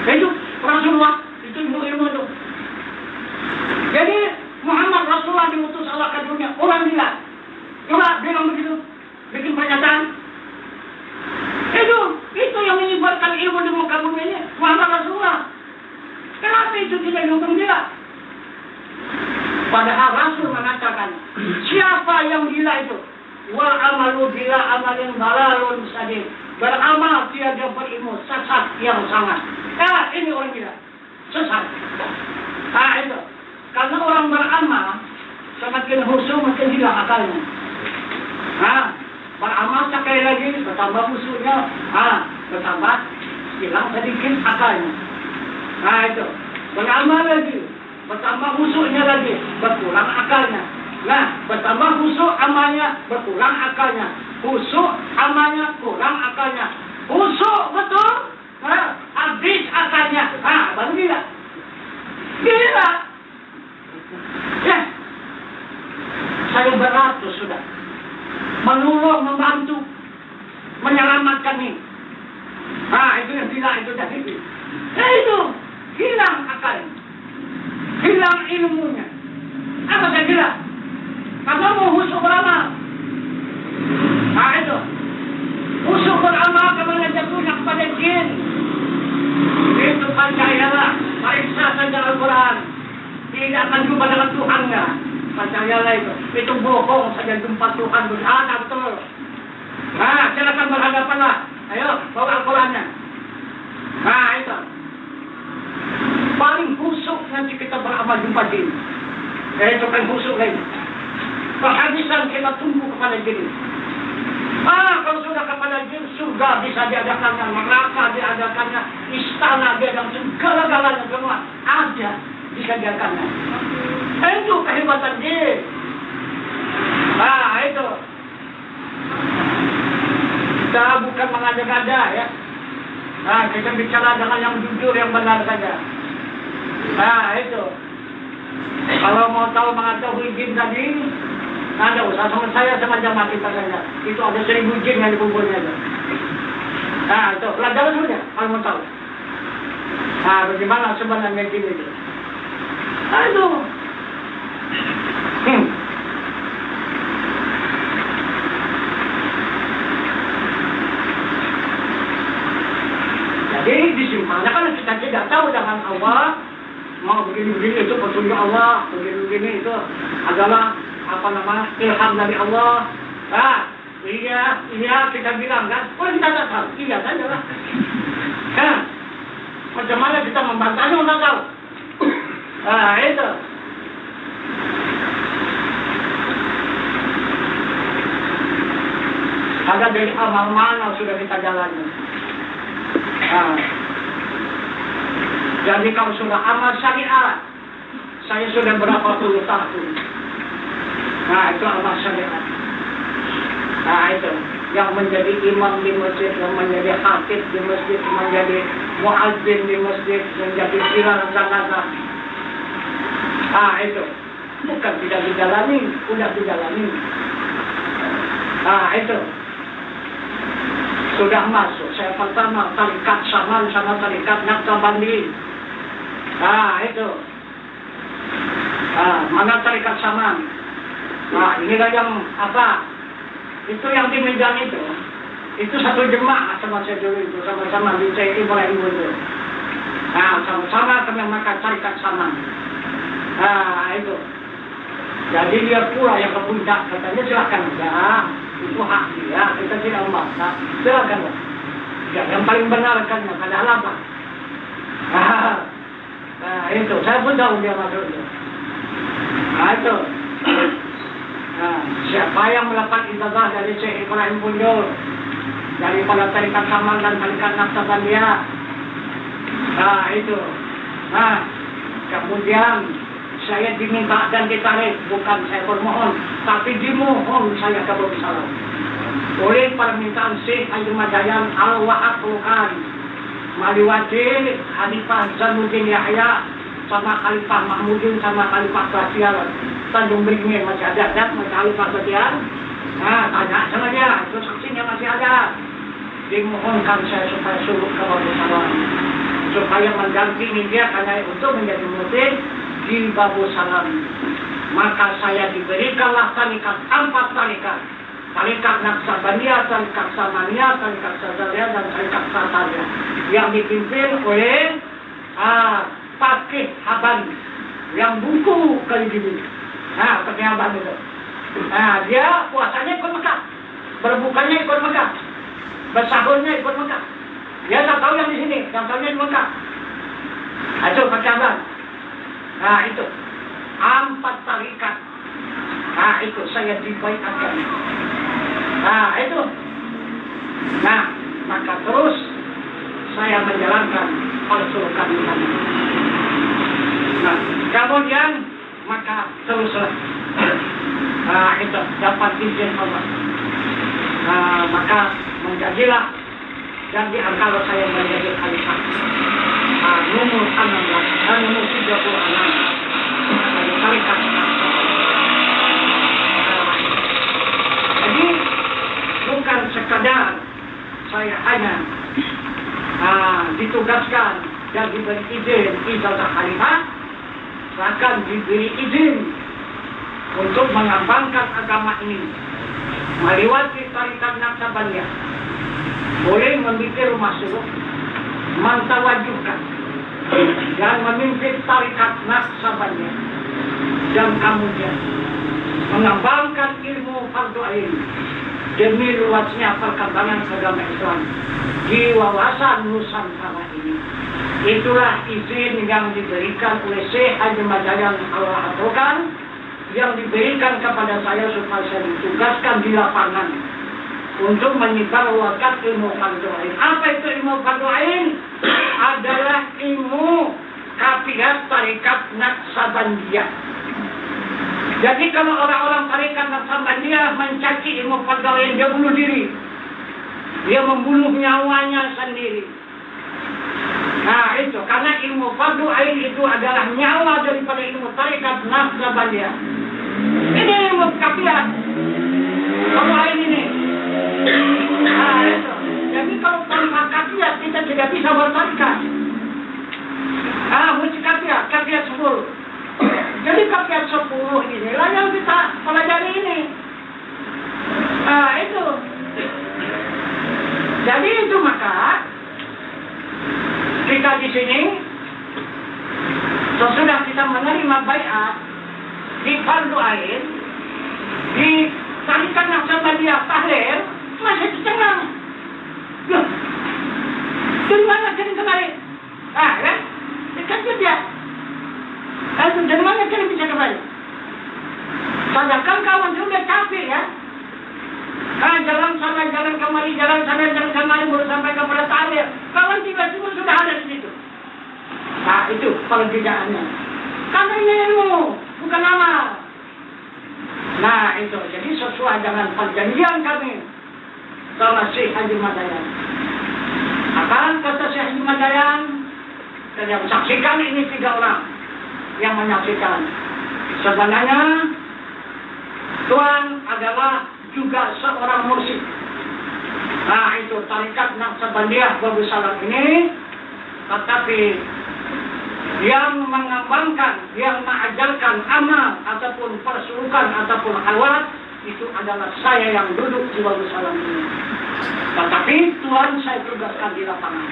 Itu Rasulullah itu ilmu itu. Jadi Muhammad Rasulullah diutus Allah ke dunia orang gila. Coba bilang begitu, bikin pernyataan. Itu yang menyebarkan ilmu di muka bumi ini Muhammad Rasulullah. Kenapa itu tidak dihukum gila? Padahal Rasul mengatakan, siapa yang gila itu? Wa amalu bila amalin balalun sadid. Beramal tiada berilmu, sesat yang sangat. Ini orang gila. Sesat. Itu. Karena orang beramal, semakin khusyuk, makin hilang akalnya. Beramal sekali lagi, bertambah khusyuknya. Bertambah, hilang sedikit akalnya. Itu. Beramal lagi. Bertambah khusyuknya lagi, berkurang akalnya. Nah, bertambah khusyuk amalnya, berkurang akalnya. Khusyuk amalnya, kurang akalnya. Khusyuk betul, habis akalnya. Baru gila. Gila. Ya, saya beratus sudah menolong, membantu, menyelamatkan ini. Itu yang gila itu tadi. Itu hilang akalnya. Hilang ilmunya. Apa saya gila? Karena mau khusyuk beramal. Itu. Khusyuk beramal kepada jatuhnya kepada jin. Itu percayalah. Periksa saja Al-Quran. Tidak akan jumpa dengan Tuhan enggak. Percayalah itu. Itu bohong saja jumpa Tuhan. Ada betul. Silakan berhadapanlah. Ayo, bawa Al-Qurannya. Itu. Paling khusyuk nanti kita beramal jumpa jin. Itu paling khusyuk lagi. Kehadisan kita tunggu kepada jin. Kalau sudah kepada jin, surga bisa diadakannya, neraka diadakannya, istana diadakannya, segala-galanya semua ada bisa diadakannya. Itu kehebatan jin. Itu. Kita bukan mengada-ngada ya. Kita bicara dengan yang jujur, yang benar saja. Itu. Kalau mau tahu mengetahui jin tadi, ada usah sama saya sama jamaah kita saja. Itu ada 1000 jin yang dikumpulnya. Itu pelajaran saja kalau mau tahu. Bagaimana sebenarnya jin itu? Itu. Jadi disimpangnya kan kita tidak tahu dengan Allah. Mau begini-begini itu petunjuk Allah, begini-begini itu adalah ilham dari Allah. Iya kita bilang kan, kalau kita tak tahu, iya saja lah. Macam mana kita membantahnya untuk tahu? Itu. Ada dari amal mana sudah kita jalani. Nah, jadi kalau sudah amal syariat, saya sudah berapa puluh tahun. Nah, itu amal syariat. Nah, itu yang menjadi imam di masjid, yang menjadi khatib di masjid, menjadi muadzin di masjid, menjadi pilar zanazah. Ah, itu bukan tidak dijalani, sudah dijalani. Ah, itu sudah masuk. Saya pertama tarikat Saman sama tarikat Naqsabandi. Ah, itu. Ah, mana tarikat Saman? Nah, inilah yang apa? Itu yang di Medan itu. Itu satu jemaah sama saya dulu itu, sama-sama di Syekh Ibrahim itu. Nah, sama-sama kami makan tarikat Saman. Nah, itu. Jadi dia pula yang ke puncak, katanya silakan aja. Itu hak dia, kita tidak memaksa. Silakan. Ya, yang paling benar kan yang ada apa? Nah, itu. Saya pun tahu dia masuk itu. Nah, itu. Nah, siapa yang melakukan ijazah dari Syekh Ibrahim Punjul, daripada tarikat Saman dan tarikat Naqsabandiyah. Nah, itu. Nah, kemudian saya diminta dan ditarik, bukan saya bermohon, tapi dimohon saya ke Darussalam oleh permintaan Syekh Haji Madayan Al-Wahab Rukan, Maliwati, Khalifah Zainuddin Yahya, sama Khalifah Mahmudin, sama Khalifah Batiar Tanjung Beringin masih ada, dan masih Khalifah Batiar. Nah, tanya sama dia, itu saksinya masih ada. Dimohonkan saya supaya suruh ke Darussalam, supaya mendampingi dia karena untuk menjadi murid di Darussalam. Maka saya diberikanlah tarikat, 4 tarikat. Tarikat Naqsabandiyah, tarikat Samaniyah, tarikat Sazaliyah, dan tarikat Satariyah. Yang dipimpin oleh Fakih Haban, yang buku kali ini. Nah, Fakih Haban itu. Nah, dia puasanya ikut Mekah, berbukanya ikut Mekah, bersahurnya ikut Mekah. Dia tak tahu yang di sini, yang tahunya di Mekah. Itu Fakih Haban. Nah, itu 4 tarikat. Nah, itu saya dibaiatkan. Nah, itu. Nah, maka terus saya menjalankan Al-Surkan ini. Nah, kemudian maka teruslah. Nah, itu dapat izin Allah. Nah, maka menjadilah dan diangkat saya menjadi khalifah. Nomor 16 dan nomor 36 dari tarikat. Jadi bukan sekadar saya hanya ditugaskan dan diberi izin ijazah khalifah, bahkan diberi izin untuk mengembangkan agama ini melewati tarikat Naqsabandiyah. Boleh membuat rumah suruh, mentawajuhkan dan memimpin tarikat Naqsabandiyah, dan kemudian mengembangkan ilmu fardu ain demi luasnya perkembangan agama Islam di wawasan Nusantara ini. Itulah izin yang diberikan oleh Syekh Haji Madayan Al-Wahab Rukan, yang diberikan kepada saya supaya saya ditugaskan di lapangan untuk menyebar wakat ilmu fardu ain. Apa itu ilmu fardu ain? Adalah ilmu kafiat tarikat Naqsabandiyah. Jadi kalau orang-orang tarikat Naqsabandiyah mencaci ilmu fardu ain, dia bunuh diri. Dia membunuh nyawanya sendiri. Nah, itu karena ilmu fardu ain itu adalah nyawa daripada ilmu tarikat Naqsabandiyah. Ini ilmu kafiat fardu ain ini. Nah, itu. Jadi kalau tanpa kafiat kita tidak bisa bertarikat. Mesti kafiat 10. Jadi kafiat 10 inilah yang kita pelajari ini. Nah, itu. Jadi itu maka kita di sini sesudah kita menerima baiat di fardu ain, di tarikat Naqsabandiyah tahlil, masih tercengang. Loh, dari mana jadi kembali? Kan? Dikasih dia. Dari mana jadi bisa kembali? Sedangkan kawan sudah capek ya. Jalan sana, jalan kemari, jalan sana, jalan kemari, baru sampai kepada takdir. Kawan tiba-tiba sudah ada di situ. Nah, itu perbedaannya. Karena ini ilmu, bukan amal. Nah, itu. Jadi sesuai dengan perjanjian kami sama Syekh Haji Madayan. Akan kata Syekh Haji Madayan, dan yang saksikan ini 3 orang yang menyaksikan. Sebenarnya Tuan adalah juga seorang mursyid. Nah, itu tarikat Naqsabandiyah Babus Salam ini, tetapi yang mengembangkan, yang mengajarkan amal ataupun persulukan ataupun halwat itu adalah saya yang duduk di Babus Salam ini. Tetapi Tuhan saya tugaskan di lapangan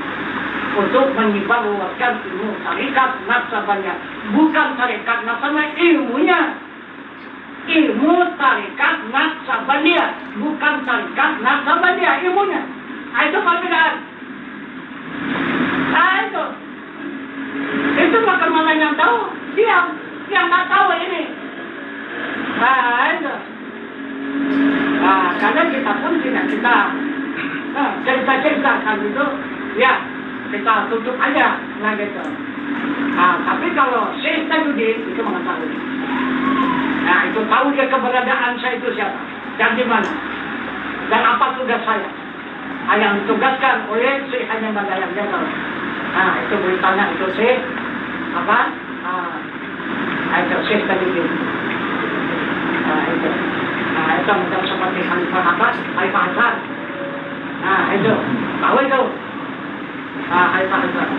untuk menyebarluaskan ilmu tarikat Naqsabandiyah, bukan tarikat Naqsabandiyah, ilmunya. Ilmu tarikat Naqsabandiyah, bukan tarikat Naqsabandiyah, ilmunya. Nah, itu perbedaan. Nah, itu maka mana yang tahu, dia yang tak tahu ini. Nah, itu. Nah, karena kita pun tidak cerita-cerita kan itu, ya kita tutup aja, nah gitu. Nah, tapi kalau Syekh Tajudin itu mengetahui. Nah, itu tahu dia keberadaan saya itu siapa dan di mana dan apa tugas saya. Yang ditugaskan oleh Syekh Haji Madayan dia tahu. Nah, itu beritanya itu Syekh apa? Itu Syekh Tajudin. Nah, itu macam seperti Khalifah Hasan. Nah, itu tahu itu. Khalifah Hasan.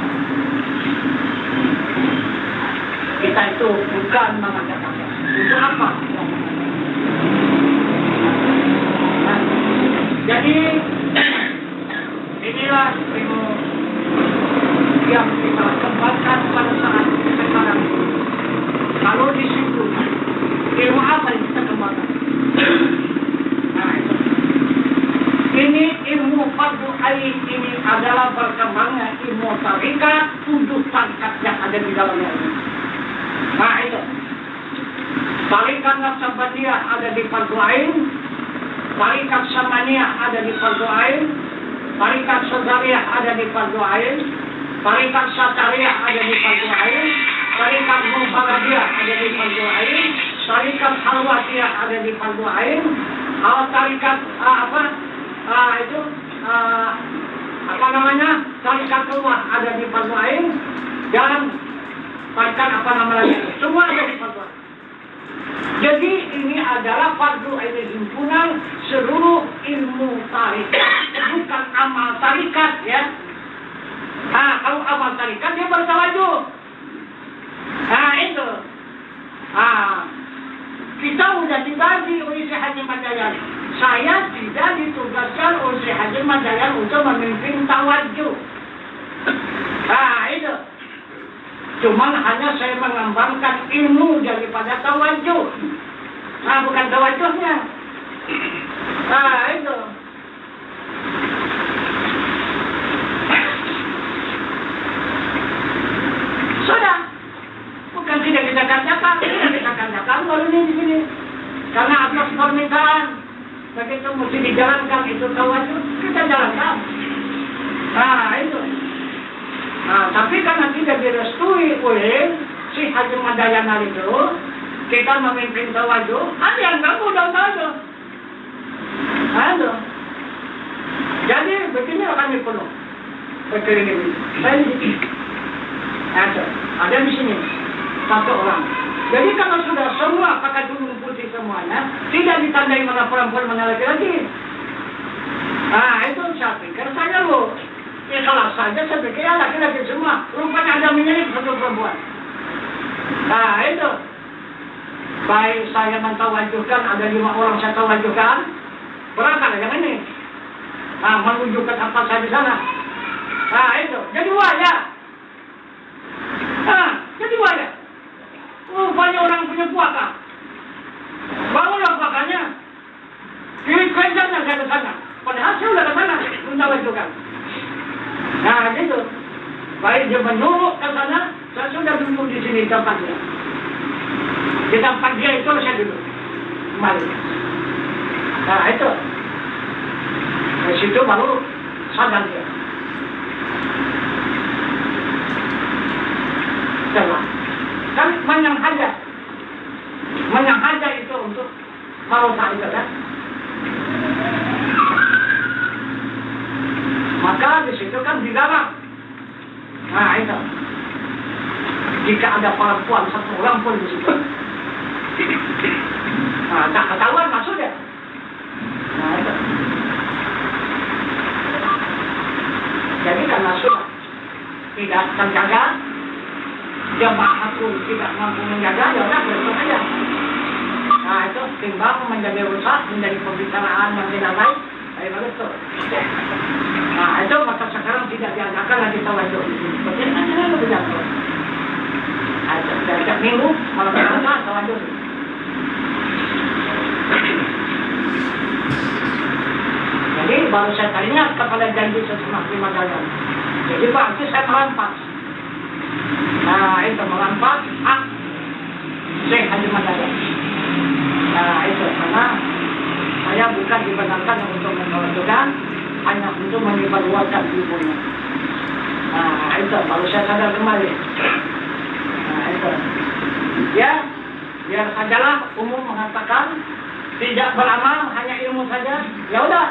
Kita itu bukan mengatakan itu apa? Nah, jadi inilah ilmu yang kita kembangkan pada saat sekarang. Kalau di situ ilmu apa yang kita kembangkan? Nah, itu. Ini ilmu fardu ain, ini adalah berkembangnya ilmu tarikat, 7 tarikat yang ada di dalamnya ini. Nah, itu. Tarikat Naqsabandiyah ada di fardu ain, tarikat Samaniyah ada di fardu ain, tarikat Sadariyah ada di fardu ain, tarikat Satariyah ada di fardu ain, tarikat Muhammadiyah ada di fardu ain, tarikat Halwatiyah ada di fardu ain, tarikat tarikat keluar ada di fardu ain, dan tarikat semua ada di fardu ain. Jadi ini adalah fardu ain himpunan seluruh ilmu tarikat, bukan amal tarikat ya. Kalau amal tarikat dia bertawajuh. Itu. Kita sudah dibagi oleh Syekh Haji Madayan. Saya tidak ditugaskan oleh Syekh Haji Madayan untuk memimpin tawajuh. Itu. Cuman hanya saya mengembangkan ilmu daripada tawajuh. Bukan tawajuhnya. Itu. Sudah. Bukan tidak kita kerjakan. Kita kerjakan baru ini di sini. Karena atas permintaan. Begitu mesti dijalankan itu tawajuh, kita jalankan. Itu. Tapi karena tidak direstui oleh si Haji Madayan itu, kita memimpin tawajuh, ada yang ganggu dalam tawajuh. Jadi begini kami penuh. Begini. Saya di sini. Ada di sini 1 orang. Jadi kalau sudah semua pakai tudung putih semuanya, tidak ditandai mana perempuan mana laki-laki. Itu saya pikir saya loh. Ikhlas saja saya pikir laki-laki semua. Rupanya ada menyelip 1 perempuan. Itu. Baik saya mentawajuhkan, ada 5 orang saya tawajuhkan. Berangkat yang ini. Menunjukkan apa saya di sana. Itu. Jadi wajah. Jadi wajah. Rupanya orang punya puaka. Bangunlah puakanya. Kiri kerjanya saya ke sana. Padahal saya sudah ke sana. Mentawajuhkan. Gitu. Baik dia menyuruh ke sana, saya sudah duduk di sini tempatnya. Di tempat dia itu saya duduk. Kembali. Itu. Dari situ baru sadar dia. Jangan. Kan menyengaja itu untuk merosak itu kan. Maka di situ kan dilarang. Nah itu. Jika ada perempuan satu orang pun di situ. Nah, tak ketahuan maksudnya. Nah itu. Jadi karena sudah tidak terjaga, jemaah pun tidak mampu menjaga, ya udah besok aja. Nah itu timbang menjadi rusak, menjadi pembicaraan yang tidak baik, daripada itu. Nah itu maka sekarang tidak diadakan lagi tawaduk. Berarti aja lebih jatuh. Nah itu setiap minggu malam Selasa tawaduk. Jadi baru saya tanya kepada janji sesama lima dalam. Jadi berarti saya merampas. Nah itu merampas hak Syekh Haji Madara. Nah itu karena saya bukan dibenarkan untuk menolakkan, hanya untuk menyebarluaskan ilmunya. Nah itu baru saya sadar kembali. Nah itu ya biar sajalah umum mengatakan tidak beramal hanya ilmu saja. Ya udah.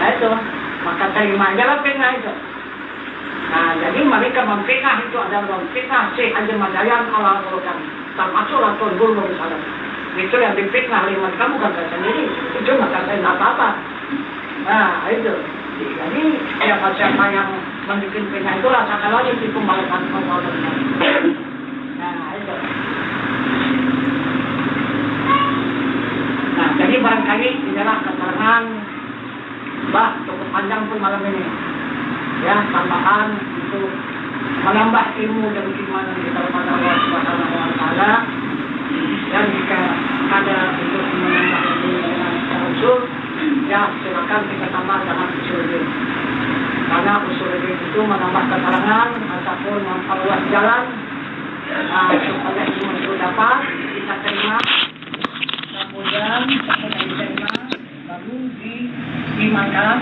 Nah itu maka terima aja lah fitnah itu. Nah jadi mereka memfitnah itu adalah memfitnah Syekh Haji Madara ala Al-Quran. Termasuklah Tuan Guru misalnya. Itu yang difitnah oleh mereka bukan saya sendiri. Itu maka saya tidak apa-apa. Nah itu. Jadi siapa-siapa yang membuat fitnah itu rasakan lagi dikembalikan ke Allah. Nah itu. Nah jadi barangkali inilah keterangan bah cukup panjang pun malam ini. Ya tambahan untuk menambah ilmu dan keimanan kita kepada Allah Subhanahu wa taala. Dan jika ada untuk menambah ilmu dengan secara usul, ya silakan kita tambah dengan usul ini. Karena usul ini itu menambah keterangan ataupun memperluas jalan supaya ilmu itu dapat kita terima. Kemudian setelah diterima baru diimankan